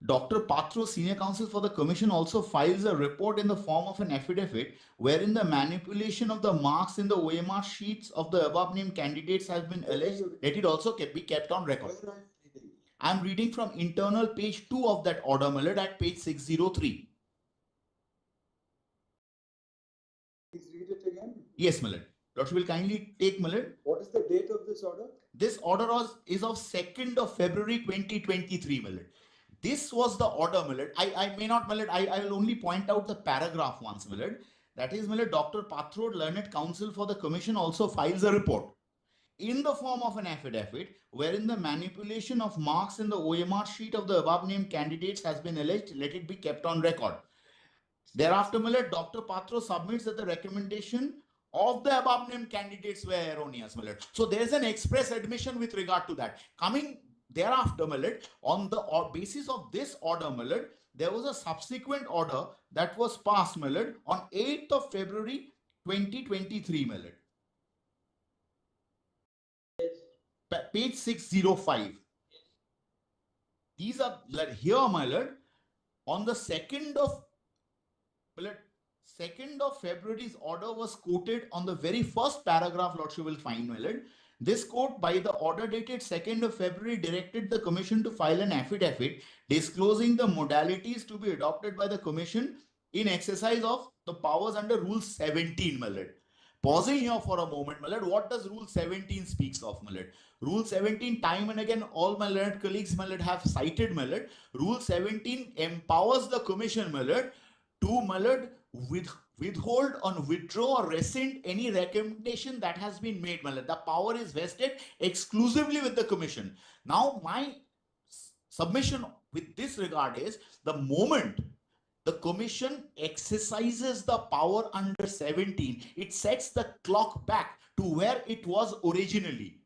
Dr. Patro, Senior Counsel for the Commission, also files a report in the form of an affidavit wherein the manipulation of the marks in the OMR sheets of the above named candidates has been alleged. Let it also be kept on record. I'm reading from internal page 2 of that order, Millard, at page 603. Please read it again. Yes, Millard. Doctor will kindly take, Millard. What is the date of this order? This order is of 2nd of February 2023, Millard. This was the order, Millard. I may not, Millard, I will only point out the paragraph once, Millard. That is, Millard, Dr. Patro, Learned Counsel for the Commission, also files a report in the form of an affidavit wherein the manipulation of marks in the OMR sheet of the above named candidates has been alleged. Let it be kept on record. Thereafter, Millard, Dr. Patro submits that the recommendation of the above named candidates were erroneous, Millard. So there is an express admission with regard to that. Coming thereafter, Millard, on the basis of this order, Millard, there was a subsequent order that was passed, Millard, on 8th of February 2023, Millard. Page 605. These are, Millard, here, Millard, on the 2nd of February's order was quoted on the very first paragraph, Lordship will find, Millard. This quote, by the order dated 2nd of February, directed the Commission to file an affidavit disclosing the modalities to be adopted by the Commission in exercise of the powers under Rule 17, Millard. Pausing here for a moment, Millard, what does Rule 17 speaks of, Millard? Rule 17, time and again, all my learned colleagues, Millard, have cited, Millard. Rule 17 empowers the Commission, Millard, to, Millard, withhold on withdraw or rescind any recommendation that has been made, Millard. The power is vested exclusively with the Commission. Now, my submission with this regard is the moment the Commission exercises the power under 17, it sets the clock back to where it was originally.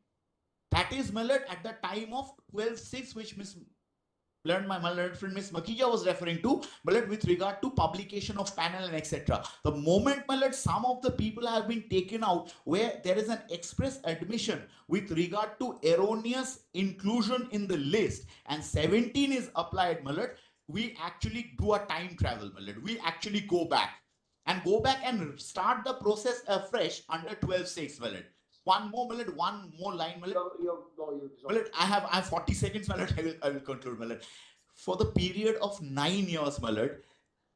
That is, my lord, at the time of 12/6, which my lord friend Miss Makija was referring to, my lord, with regard to publication of panel and etc. The moment, my lord, some of the people have been taken out where there is an express admission with regard to erroneous inclusion in the list, and 17 is applied, my lord, we actually do a time travel, my lord. We actually go back and start the process afresh under 12/6, my lord. One more line, my lord. I have 40 seconds, my lord. I will conclude, my lord. For the period of 9 years, my lord,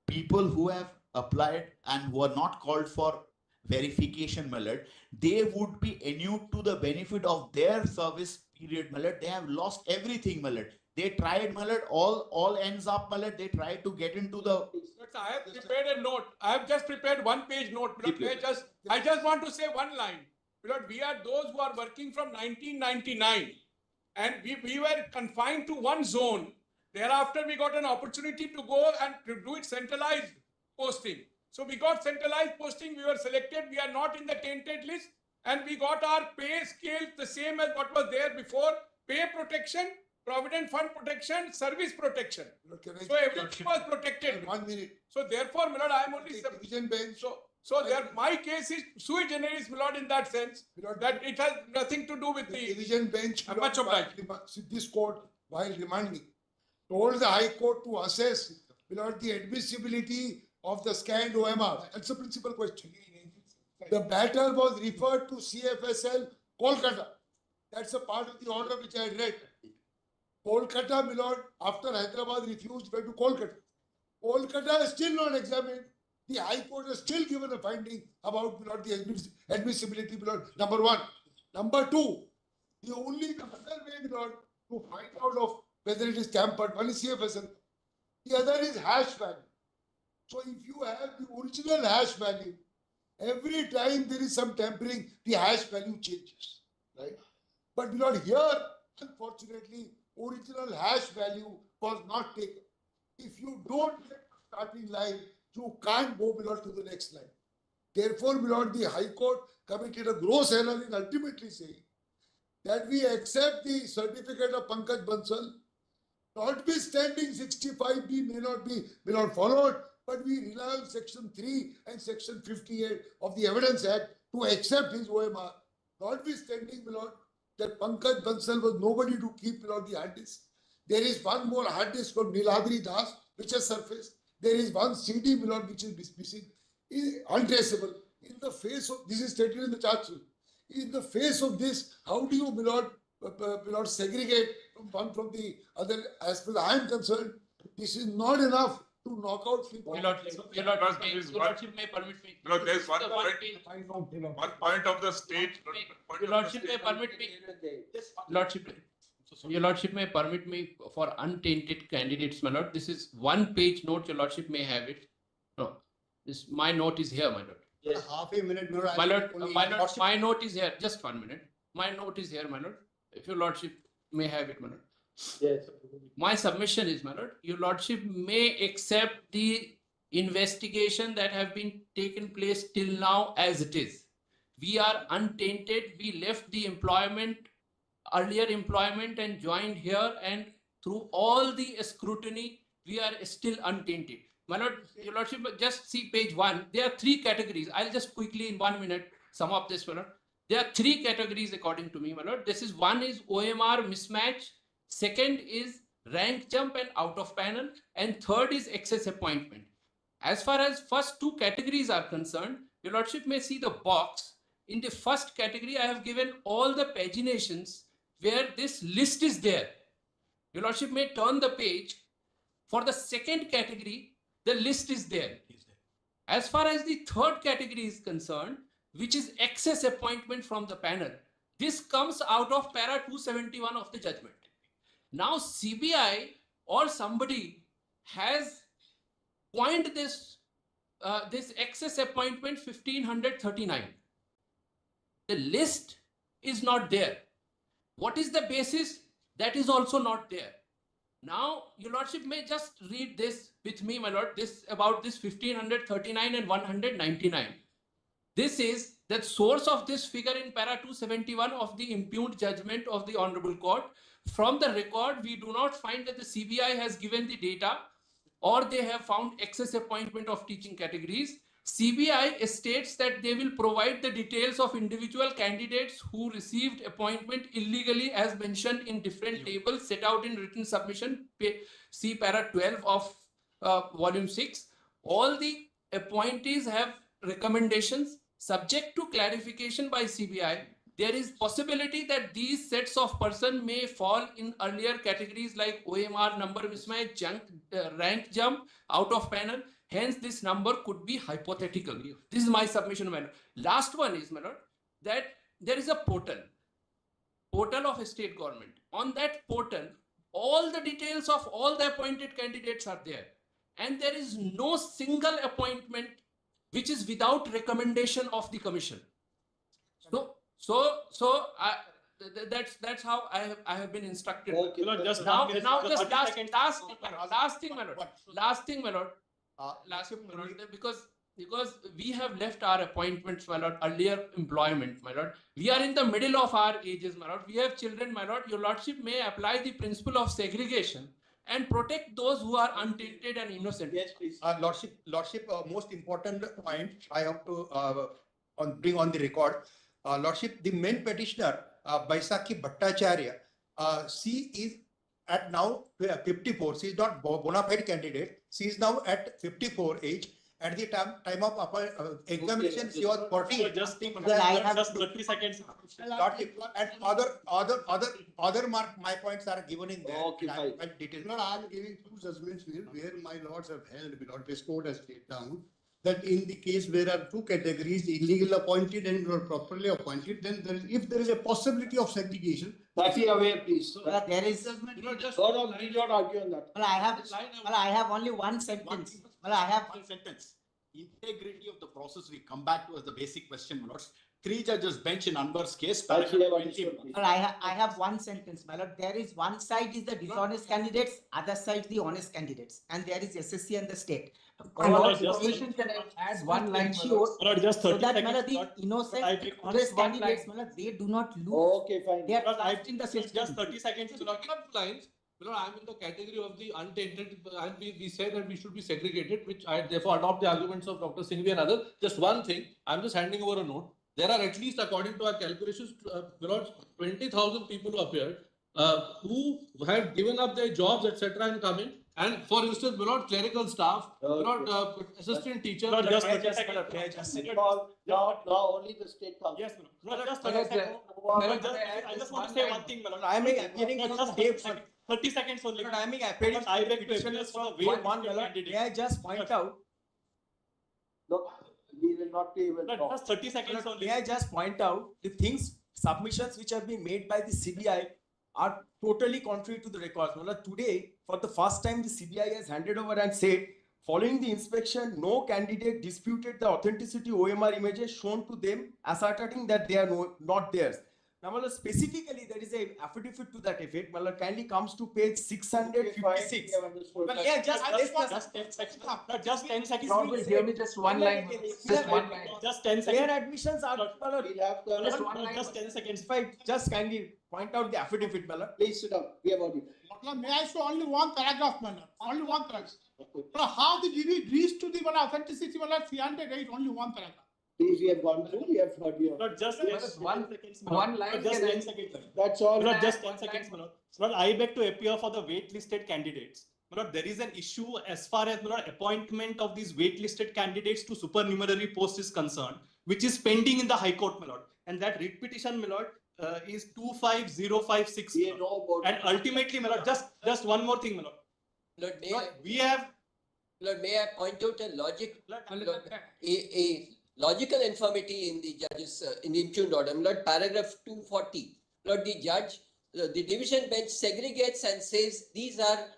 people who have applied and were not called for verification, my lord, they would be inured to the benefit of their service period, my lord. They have lost everything, my lord. They tried, my lord, all ends up, my lord. They tried to get into the. I have prepared a note. I have just prepared 1-page note. I just want to say one line. Because we are those who are working from 1999, and we were confined to one zone. Thereafter, we got an opportunity to go and to do it centralized posting. So we got centralized posting. We were selected. We are not in the tainted list, and we got our pay scale the same as what was there before. Pay protection, provident fund protection, service protection. So everything was protected. 1 minute. So therefore, my lord, I am only division bench. So there, my case is sui generis, my lord, in that sense, that it has nothing to do with the division bench. Much obliged. This court, while remanding, told the High Court to assess, Lord, the admissibility of the scanned OMR. That's a principal question. The matter was referred to CFSL Kolkata. That's a part of the order which I read. Kolkata, my lord, after Hyderabad refused, went to Kolkata. Kolkata is still not examined. The High Court has still given a finding about, my lord, the admissibility, my lord, number one. Number two, the only other way, my lord, to find out of whether it is tampered, one is CFSL, the other is hash value. So if you have the original hash value, every time there is some tampering, the hash value changes, right? But my lord, here, unfortunately, original hash value was not taken. If you don't get the starting line, you can't go, my lord, to the next line. Therefore, my lord, the High Court committed a gross error in ultimately saying that we accept the certificate of Pankaj Bansal, notwithstanding 65B may not followed, but we rely on Section 3 and Section 58 of the Evidence Act to accept his OMR, notwithstanding, my lord, that Pankaj Bansal was nobody to keep, my lord, the hard disk. There is one more hard disk from Niladri Das, which has surfaced. There is one CD, my lord, which is missing, untraceable. In the face of this is stated in the charge. In the face of this, how do you, my lord, segregate from one from the other? As far as I am concerned, this is not enough to knock out. Your lordship may permit me. No, there's one point of the state. Your lordship may permit me. Your lordship may permit me for untainted candidates, my lord. This is 1-page note. Your lordship may have it. No, my note is here, my lord. Yes. Half a minute, my lord. My note is here. Just 1 minute. My note is here, my lord. If your lordship may have it, my lord. Yes. My submission is, my lord, your lordship may accept the investigation that have been taken place till now as it is. We are untainted. We left the earlier employment and joined here, and through all the scrutiny, we are still untainted. My lord, your lordship, just see page 1. There are 3 categories. I'll just quickly in 1 minute sum up this, my lord. There are 3 categories according to me, my lord. One is OMR mismatch. Second is rank jump and out of panel. And third is excess appointment. As far as first 2 categories are concerned, your lordship may see the box. In the first category, I have given all the paginations where this list is there. Your lordship may turn the page. For the second category, the list is there. As far as the third category is concerned, which is excess appointment from the panel, this comes out of para 271 of the judgment. Now CBI or somebody has coined this excess appointment 1539. The list is not there. What is the basis? That is also not there. Now, your lordship may just read this with me, my lord, about this 1539 and 199. This is that source of this figure in para 271 of the impugned judgment of the Honorable Court. From the record, we do not find that the CBI has given the data or they have found excess appointment of teaching categories. CBI states that they will provide the details of individual candidates who received appointment illegally as mentioned in different tables set out in written submission, see para 12 of volume 6. All the appointees have recommendations subject to clarification by CBI. There is possibility that these sets of person may fall in earlier categories like OMR, number mismatch, rank jump, out of panel. Hence, this number could be hypothetical. This is my submission, my lord. Last one is, my lord, that there is a portal of a state government. On that portal, all the details of all the appointed candidates are there. And there is no single appointment which is without recommendation of the commission. That's how I have been instructed. Okay. Just last thing, my lord, because we have left our appointments, my lord, earlier employment, my lord. We are in the middle of our ages, my lord. We have children, my lord. Your lordship may apply the principle of segregation and protect those who are untainted and innocent. Yes, please. Lordship, most important point I have to bring on the record. Lordship, the main petitioner, Baisakhi Bhattacharya, she is at now 54. She is not bona fide candidate. She is now at 54 age. At the time of examination, she was 40. So just 30 seconds. And other my points are given in there. Okay, fine. Lord, I am giving two judgments here where my lords have held, Lord, this court has laid down that in the case where there are two categories, illegal appointed and properly appointed, then if there is a possibility of segregation. Taxi away, please. There is. Did not argue on that. I have only one sentence. I have one sentence. Integrity of the process, we come back to as the basic question, my lords. 3 judges bench in Anwar's case. I have one sentence, my lord. There is one side is the dishonest candidates, other side the honest candidates, and there is SSC and the state. Commission can add one line short so that the innocent, honest candidates, they do not lose. Okay, fine. They are in the system. Just 30 seconds. Lines. I am in the category of the untainted, and we say that we should be segregated, which I therefore adopt the arguments of Dr. Singhvi and others. Just one thing, I am just handing over a note. There are at least, according to our calculations, 20,000 people who appeared, who have given up their jobs, etc., and come in. And for instance, clerical staff, assistant teacher. Now only the state comes. Yes, I just want to say one thing, I am appearing just 30 seconds only. I am appearing I beg to appeal for the one. May I just point out? Look, we will not be able to. Just 30 seconds only. May I just point out the things, submissions which have been made by the CBI are totally contrary to the records. Today, for the first time, the CBI has handed over and said, following the inspection, no candidate disputed the authenticity OMR images shown to them, asserting that they are not theirs. Now, specifically, there is a affidavit to that effect. Kindly comes to page 656. Just 10 seconds. Just 10 seconds. Give me just one line. Just 10 seconds. Their admissions are. Just 10 seconds. If I just kindly point out the affidavit, please sit down. We have audio. May I show only one paragraph, only one paragraph. How did we reach to the authenticity? 308, only one paragraph. Please, we have gone through. We have heard you. Just one line. Just 10 seconds. That's all. Just 10 seconds, I beg to appear for the waitlisted candidates. There is an issue as far as appointment of these waitlisted candidates to supernumerary posts is concerned, which is pending in the High Court, my lord. And that writ petition, my lord, is 25056. And ultimately, my lord, just one more thing, my lord. We have. Lord, may I point out a logical infirmity in the judges in the impugned order. Lord, paragraph 240. Lord, the judge, the division bench segregates and says these are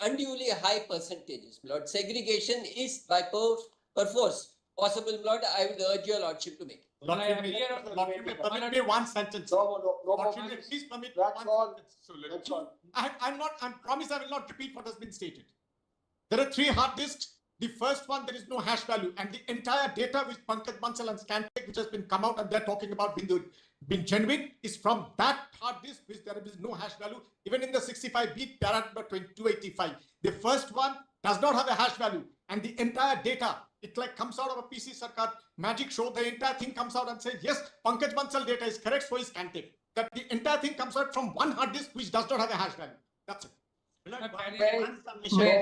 unduly high percentages. Lord, segregation is by perforce possible. Lord, I would urge your lordship to make. Lord, permit me one sentence. No. Please permit one sentence. I promise I will not repeat what has been stated. There are 3 hard disks. The first one, there is no hash value, and the entire data which Pankaj Bansal and Scantech, which has been come out and they're talking about being genuine, is from that hard disk which there is no hash value. Even in the 65B para number 285, the first one does not have a hash value, and the entire data, it like comes out of a PC Sarkar magic show. The entire thing comes out and says, yes, Pankaj Bansal data is correct, so is Scantech. That the entire thing comes out from one hard disk which does not have a hash value. That's it. May I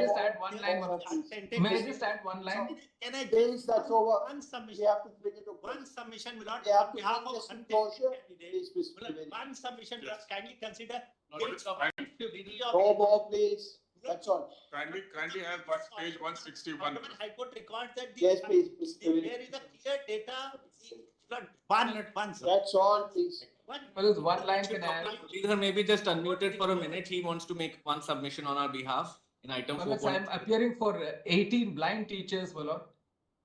just add one line? May I just add one line? Can I change that over? One submission. We have to bring it to One submission, my lord, We have on to behalf bring of this to untainted closure. candidates. Please, My lord, Mr. one submission, just kindly consider. No more, please. That's all. Kindly have what page 161. High Court records that Yes, please, Mr. there is a clear data. One, sir. That's all, please. Well, one line can add. Sridhar may be just unmuted for a minute. He wants to make one submission on our behalf in item 4. I am appearing for 18 blind teachers, my lord,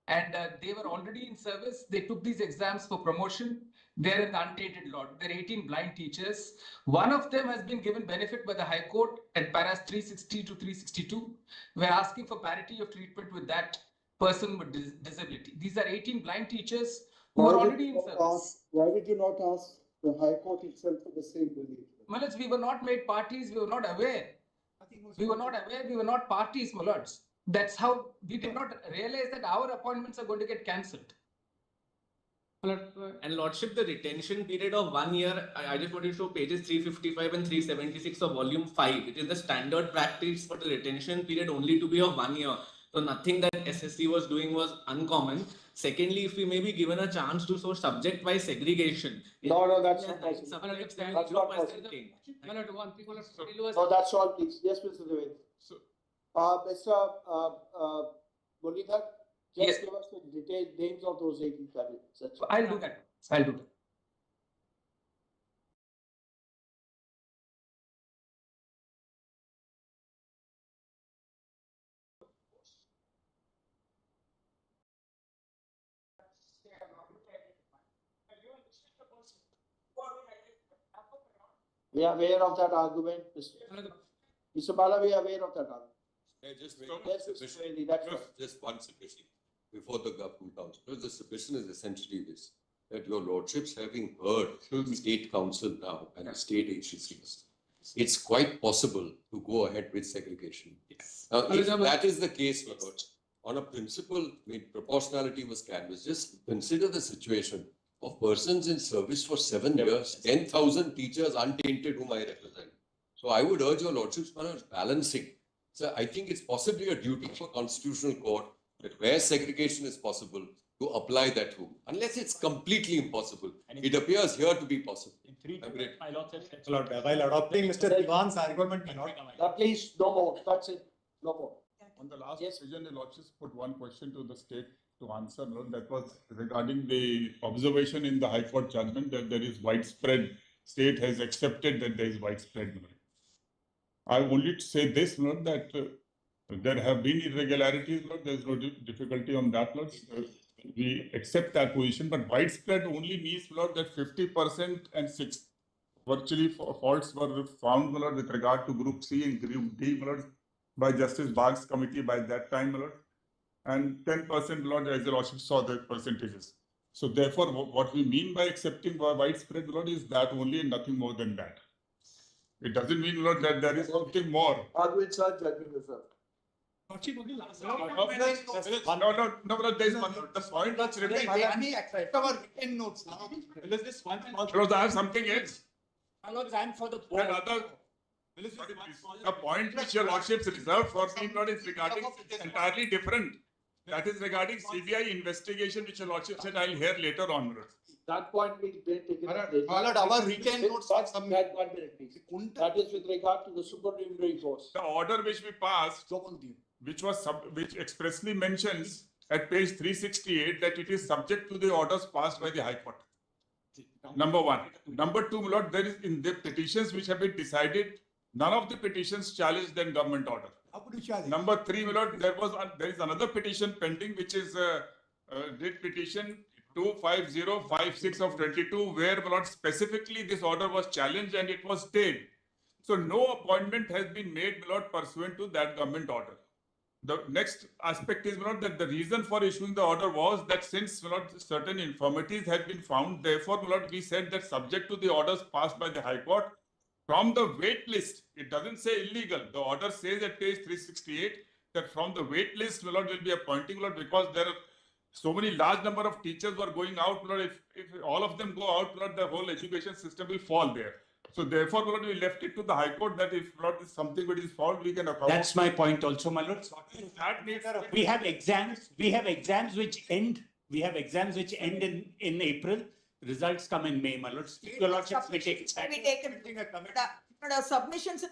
and they were already in service. They took these exams for promotion. They're in the untainted lot. There are 18 blind teachers. One of them has been given benefit by the High Court at paras 360 to 362. We're asking for parity of treatment with that person with disability. These are 18 blind teachers who are already in service. Why did you not ask the High Court itself for the same belief? Mallards, we were not made parties. We were not aware. We were not aware. We were not parties, my lords. That's how we did not realize that our appointments are going to get cancelled. And Lordship, the retention period of 1 year, I just wanted to show pages 355 and 376 of volume 5. It is the standard practice for the retention period only to be of 1 year. So nothing that SSC was doing was uncommon. Secondly, if we may be given a chance to show subject-wise segregation. No, that's not possible. Subjects That's that not 0% possible. change. No, that's all, please. Yes, Mr. Deven. Mr. Muridhar, just give us the detailed names of those 18 candidates. That's all. I'll do that. I'll do that. We are aware of that argument, Mr. Bala, we are aware of that argument. Just Yes, Mr. Reddy, that's right. just one submission before the government council. The submission is essentially this, that your lordships having heard the state council now and the state agencies, it's quite possible to go ahead with segregation. Yes. Now, if that is the case, my lord, on a principle, I mean, proportionality was canvassed. Just consider the situation of persons in service for 7 years, 10,000 teachers untainted whom I represent. So I would urge your lordships for balancing. So I think it's possibly a duty for constitutional court that where segregation is possible, to apply that rule, unless it's completely impossible. It appears here to be possible. While adopting Mr. Diwan's argument, Please, no more. That's it. No more. On the last decision, the lordships put one question to the state to answer. That was regarding the observation in the High Court judgment that there is widespread. State has accepted that there is widespread. I only say this, Lord, that there have been irregularities, Lord. There is no difficulty on that, Lord. We accept that position, but widespread only means, Lord, that 50% and 6 virtually faults were found, Lord, with regard to Group C and Group D, Lord, by Justice Barnes Committee by that time, Lord. And 10%, Lord, as the lordship saw the percentages. So therefore, what we mean by accepting widespread, Lord, is that only and nothing more than that. It doesn't mean, Lord, that there is something more. Argument, sir, judgment reserved. No, but there is one. The point that's written. Our written notes now. There's this one. I have something else. I'm for the board. The point which your lordships reserved for me, Lord, is regarding entirely different. That is regarding CBI investigation, which your lordship said I'll hear later on. That point we did take it. Our written notes are some. That 1 minute, please. That is with regard to the supernumerary force. The order which we passed, which expressly mentions at page 368 that it is subject to the orders passed by the High Court. Number one. Number two, Lord, there is in the petitions which have been decided, none of the petitions challenge the government order. Number three, Lord, there is another petition pending, which is did petition 25056 of 22, where, Lord, specifically this order was challenged and it was stayed. So no appointment has been made, Lord, pursuant to that government order. The next aspect is not that the reason for issuing the order was that since not certain infirmities had been found, therefore not we said that subject to the orders passed by the High Court from the wait list, it doesn't say illegal. The order says at page 368 that from the wait list will be appointing because there are so many large number of teachers were going out. If all of them go out, the whole education system will fall there. So therefore, we left it to the High Court that if not something which is found, we can account. That's my point also, my lord. We have exams. We have exams which end. We have exams which end in April. Results come in May, my lord. Your lordship may take it back. We take it. Submissions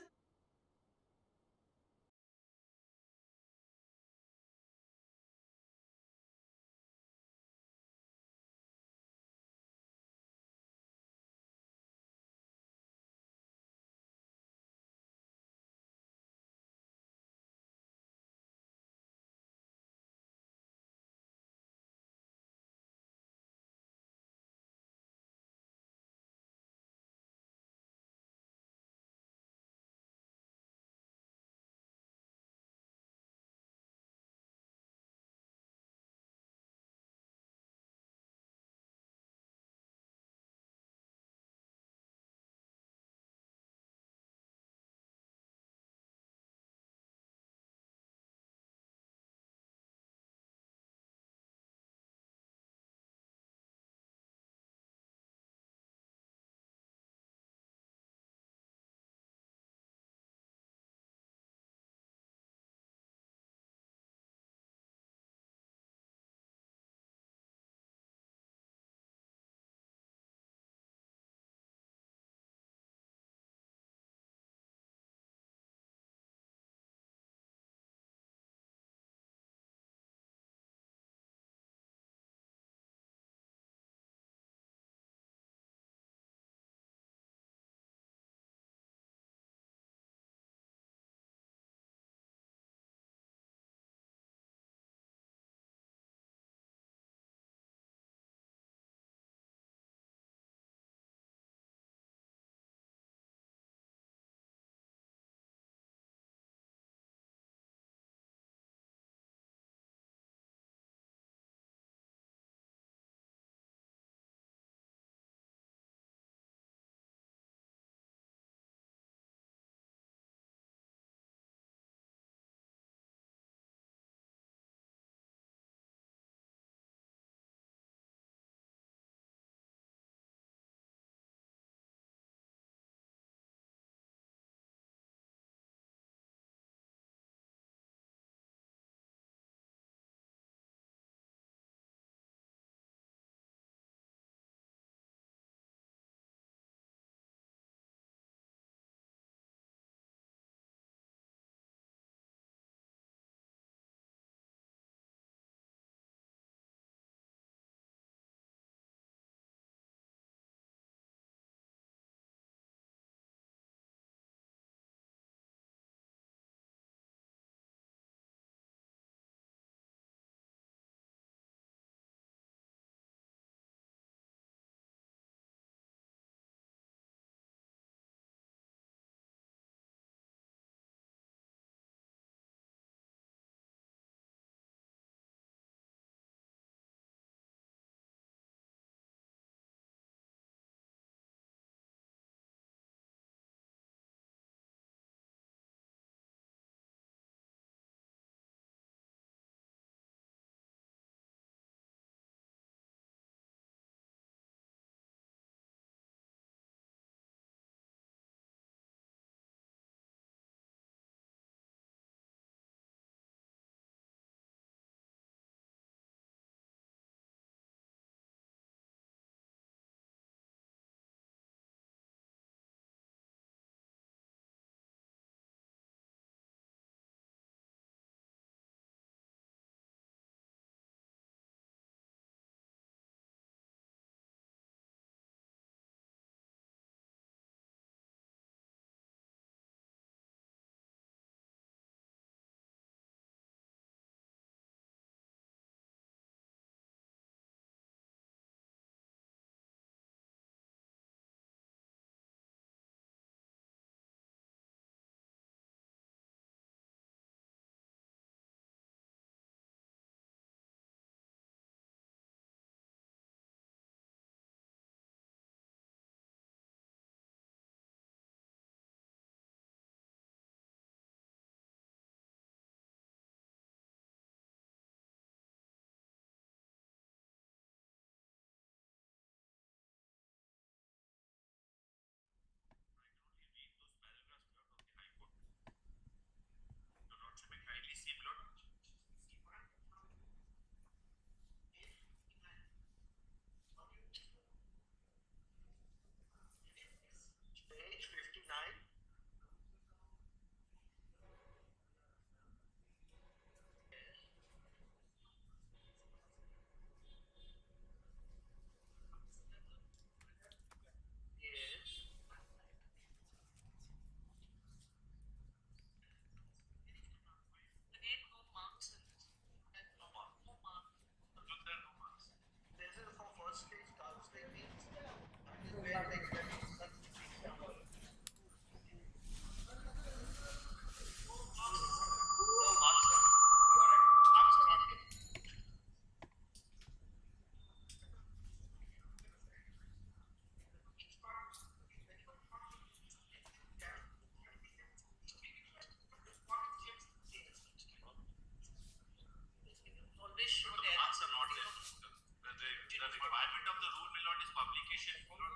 requirement of the rule, my lord, is publication, my lord.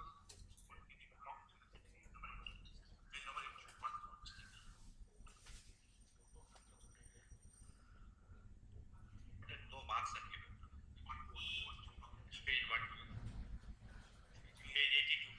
No marks are given. Page 1. Page 82.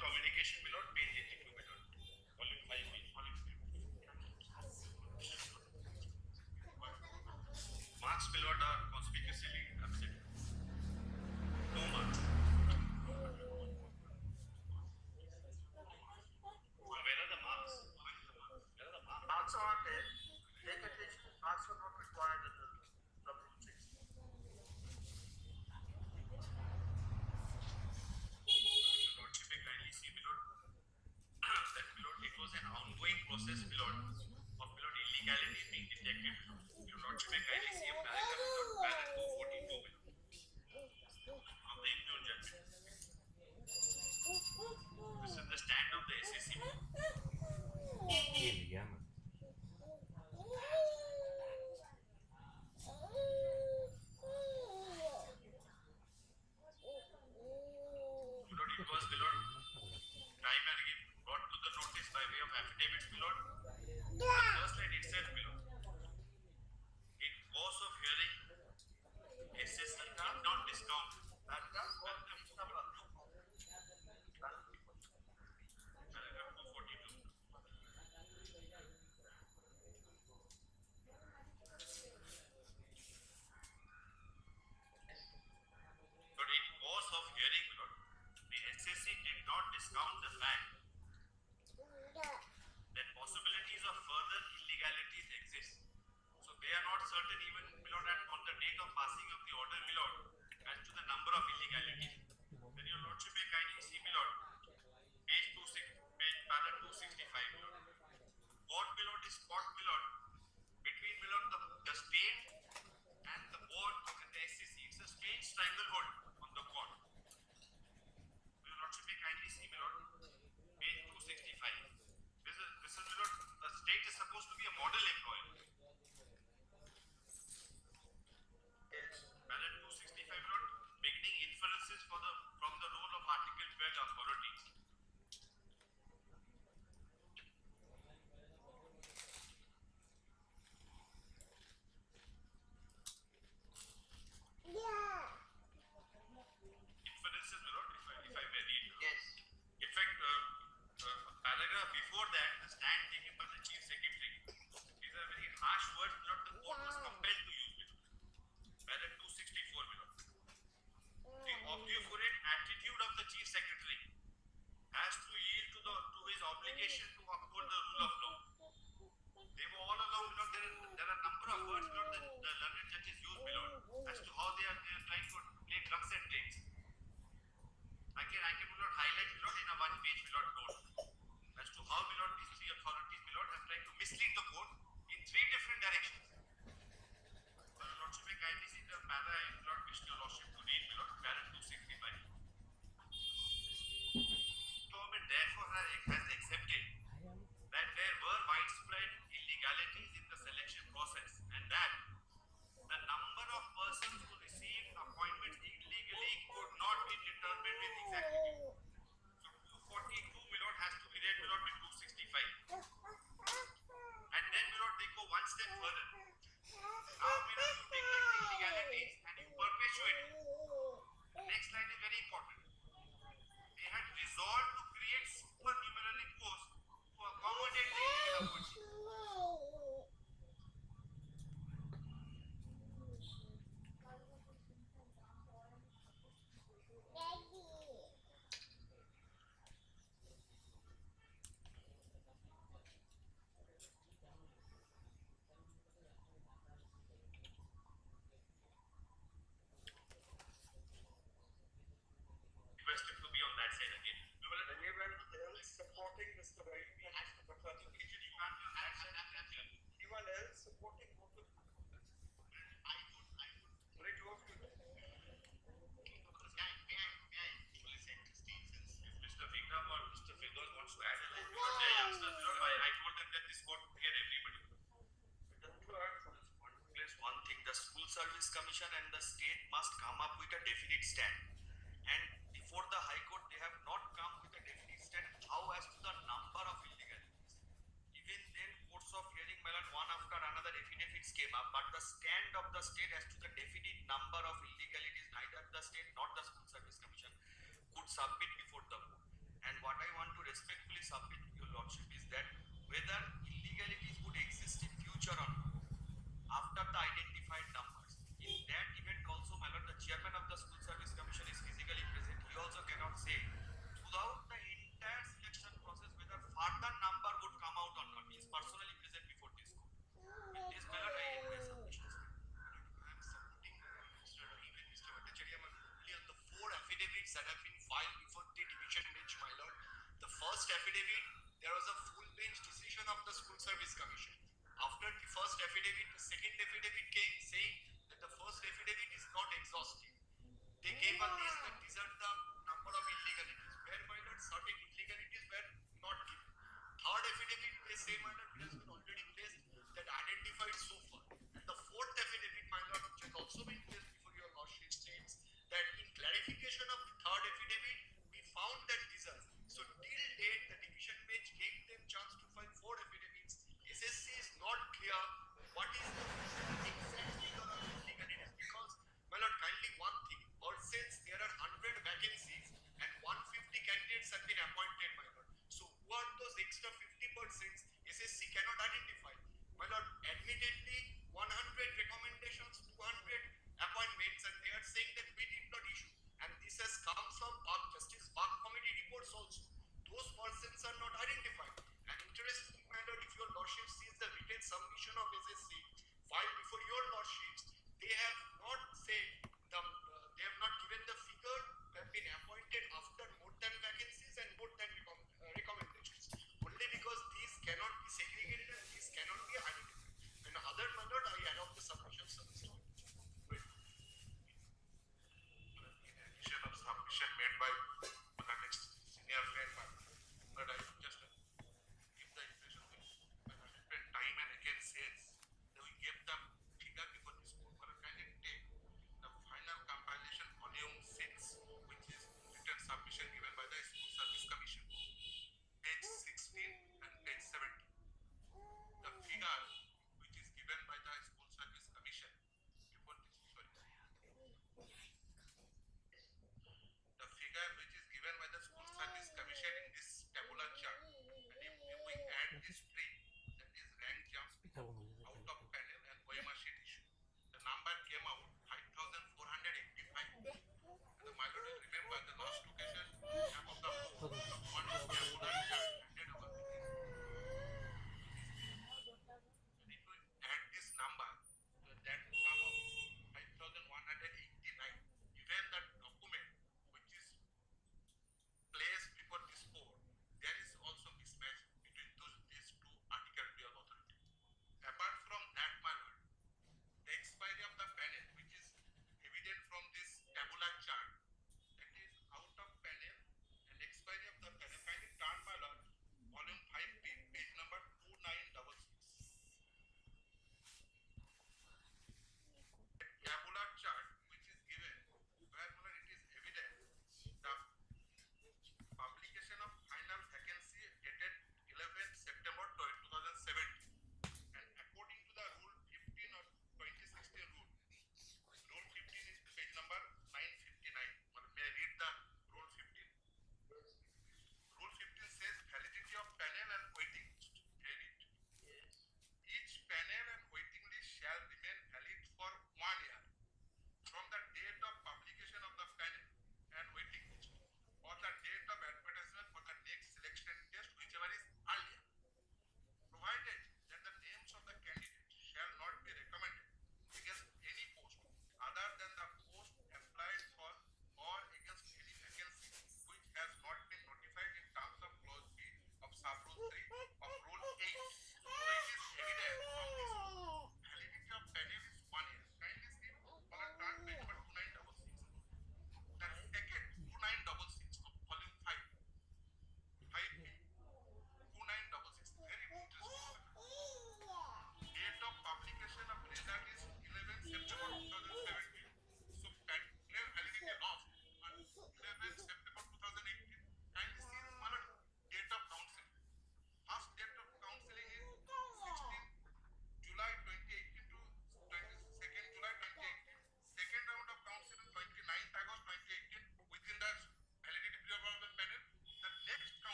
Communication, my lord, page 82, my lord. Volume 5, page 5. Marks, my lord, are conspicuously absent. No marks. Where are the marks? Where are the marks? Marks are not there. Take attention, marks are not required in the from rule 6. Your lordship may kindly see, my lord, that my lord, it was an ongoing process, my lord, of my lord illegalities being detected. Your lordship may kindly see a paragraph, my lord, paragraph 242, my lord, of the impugned judgment. This is the stand of the SSC. Lord, it was, my lord, time and again brought to the notice by way of affidavits, my lord. The first line itself, my lord. In course of hearing, SSC did not discount. Paragraph 242. But in course of hearing, my lord, the SSC did not discount the fact that possibilities of further illegalities exist. So they are not certain even, my lord, on the date of passing of the order, my lord, as to the number of illegalities. Then your lordship may kindly see, my lord, page 265, my lord. What, my lord, is caught, my lord, between, my lord, the state and the board and the SCC. It's a strange stranglehold on the court. Your lordship may kindly see, my lord, page 265. This is, my lord, the state is supposed to be a model employer. Yes. Ballot 265, my lord, beginning inferences from the role of Article 12 authorities. Inferences, my lord, if I may read. Yes. In fact, a paragraph before that, the stand taken by the chief secretary. These are very harsh words, my lord, the court was compelled to use, my lord. Ballot 264, my lord. The obdurate attitude of the chief secretary has to yield to his obligation to uphold the rule of law. They were all along, my lord, there are a number of words, my lord, that the learned judges use, my lord, as to how they are trying to play ducks and drakes. I can, my lord, highlight, my lord, in a one-page, my lord, note as to how, my lord, these three authorities, my lord, have tried to mislead the court in three different directions. So, your lordship may kindly see the para, my lord, wish your lordship to read, my lord, para 265. Government therefore has accepted that there were widespread illegalities in the selection process and that the number of persons who received appointments illegally could not be determined with exactitude. So 242, my lord, has to be read, my lord, with 265. And then, my lord, they go one step further. Now, my lord, you take the illegalities and you perpetuate it. The next line is very important. They had resolved to create supernumerary courts submit before the board. And what I want to respectfully submit to your lordship is that whether illegalities would exist in future or not, after the identified numbers. In that event also, my lord, the chairman of the School Service Commission is physically present. He also cannot say throughout the entire selection process whether further number would come out or not. He is personally present before this court. With this, my lord, I end my submissions. I am supporting Mr. Bhattacharya only on the 4 affidavits that have been filed before the division bench, my lord. The first affidavit, there was a full bench decision of the School Service Commission. After the first affidavit, the second affidavit came saying that the first affidavit is not exhaustive. They gave a list that these are the number of illegalities, where, my lord, certain illegalities were not given. Third affidavit, they say, my lord, it has been already placed that identified so far. And the fourth affidavit, my lord, which has also been placed before your lordship, states that in clarification of the third affidavit, we found that these are. So till date, the division bench gave them chance to file 4 affidavits. SSC is not clear what is the exact figure of illegalities, because, my lord, kindly one thing, or since there are 100 vacancies and 150 candidates have been appointed, my lord. So who are those extra 50%? SSC cannot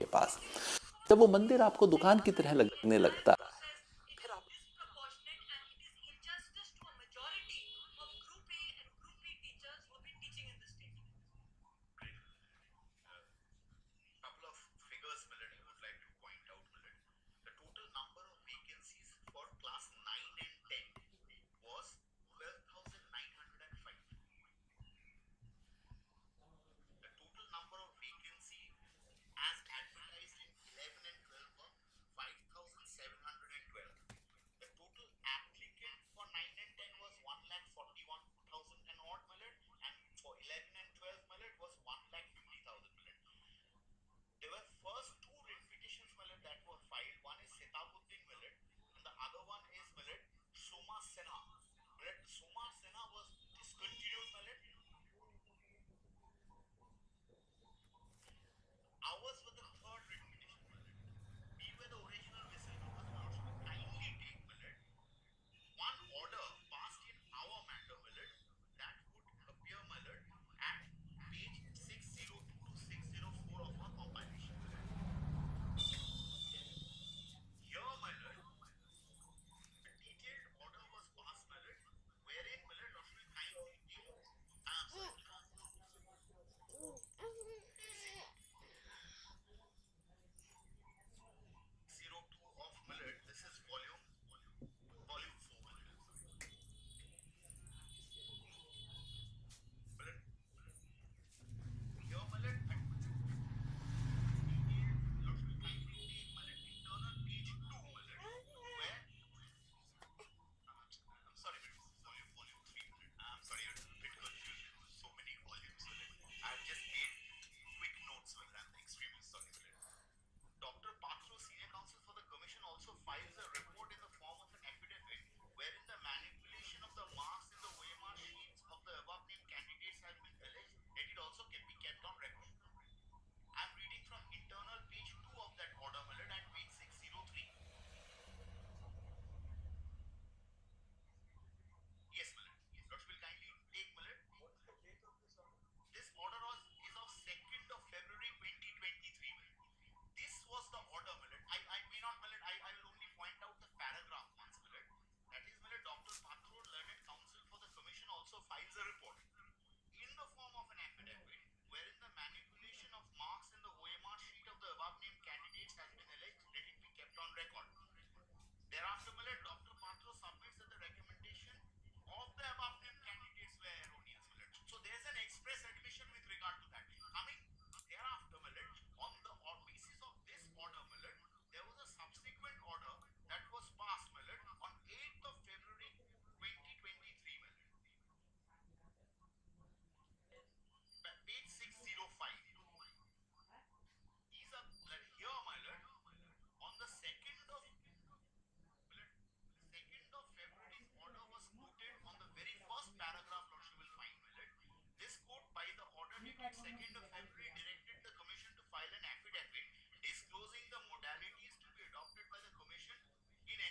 के पास। जब वो मंदिर आपको दुकान की तरह लगने लगता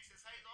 exercise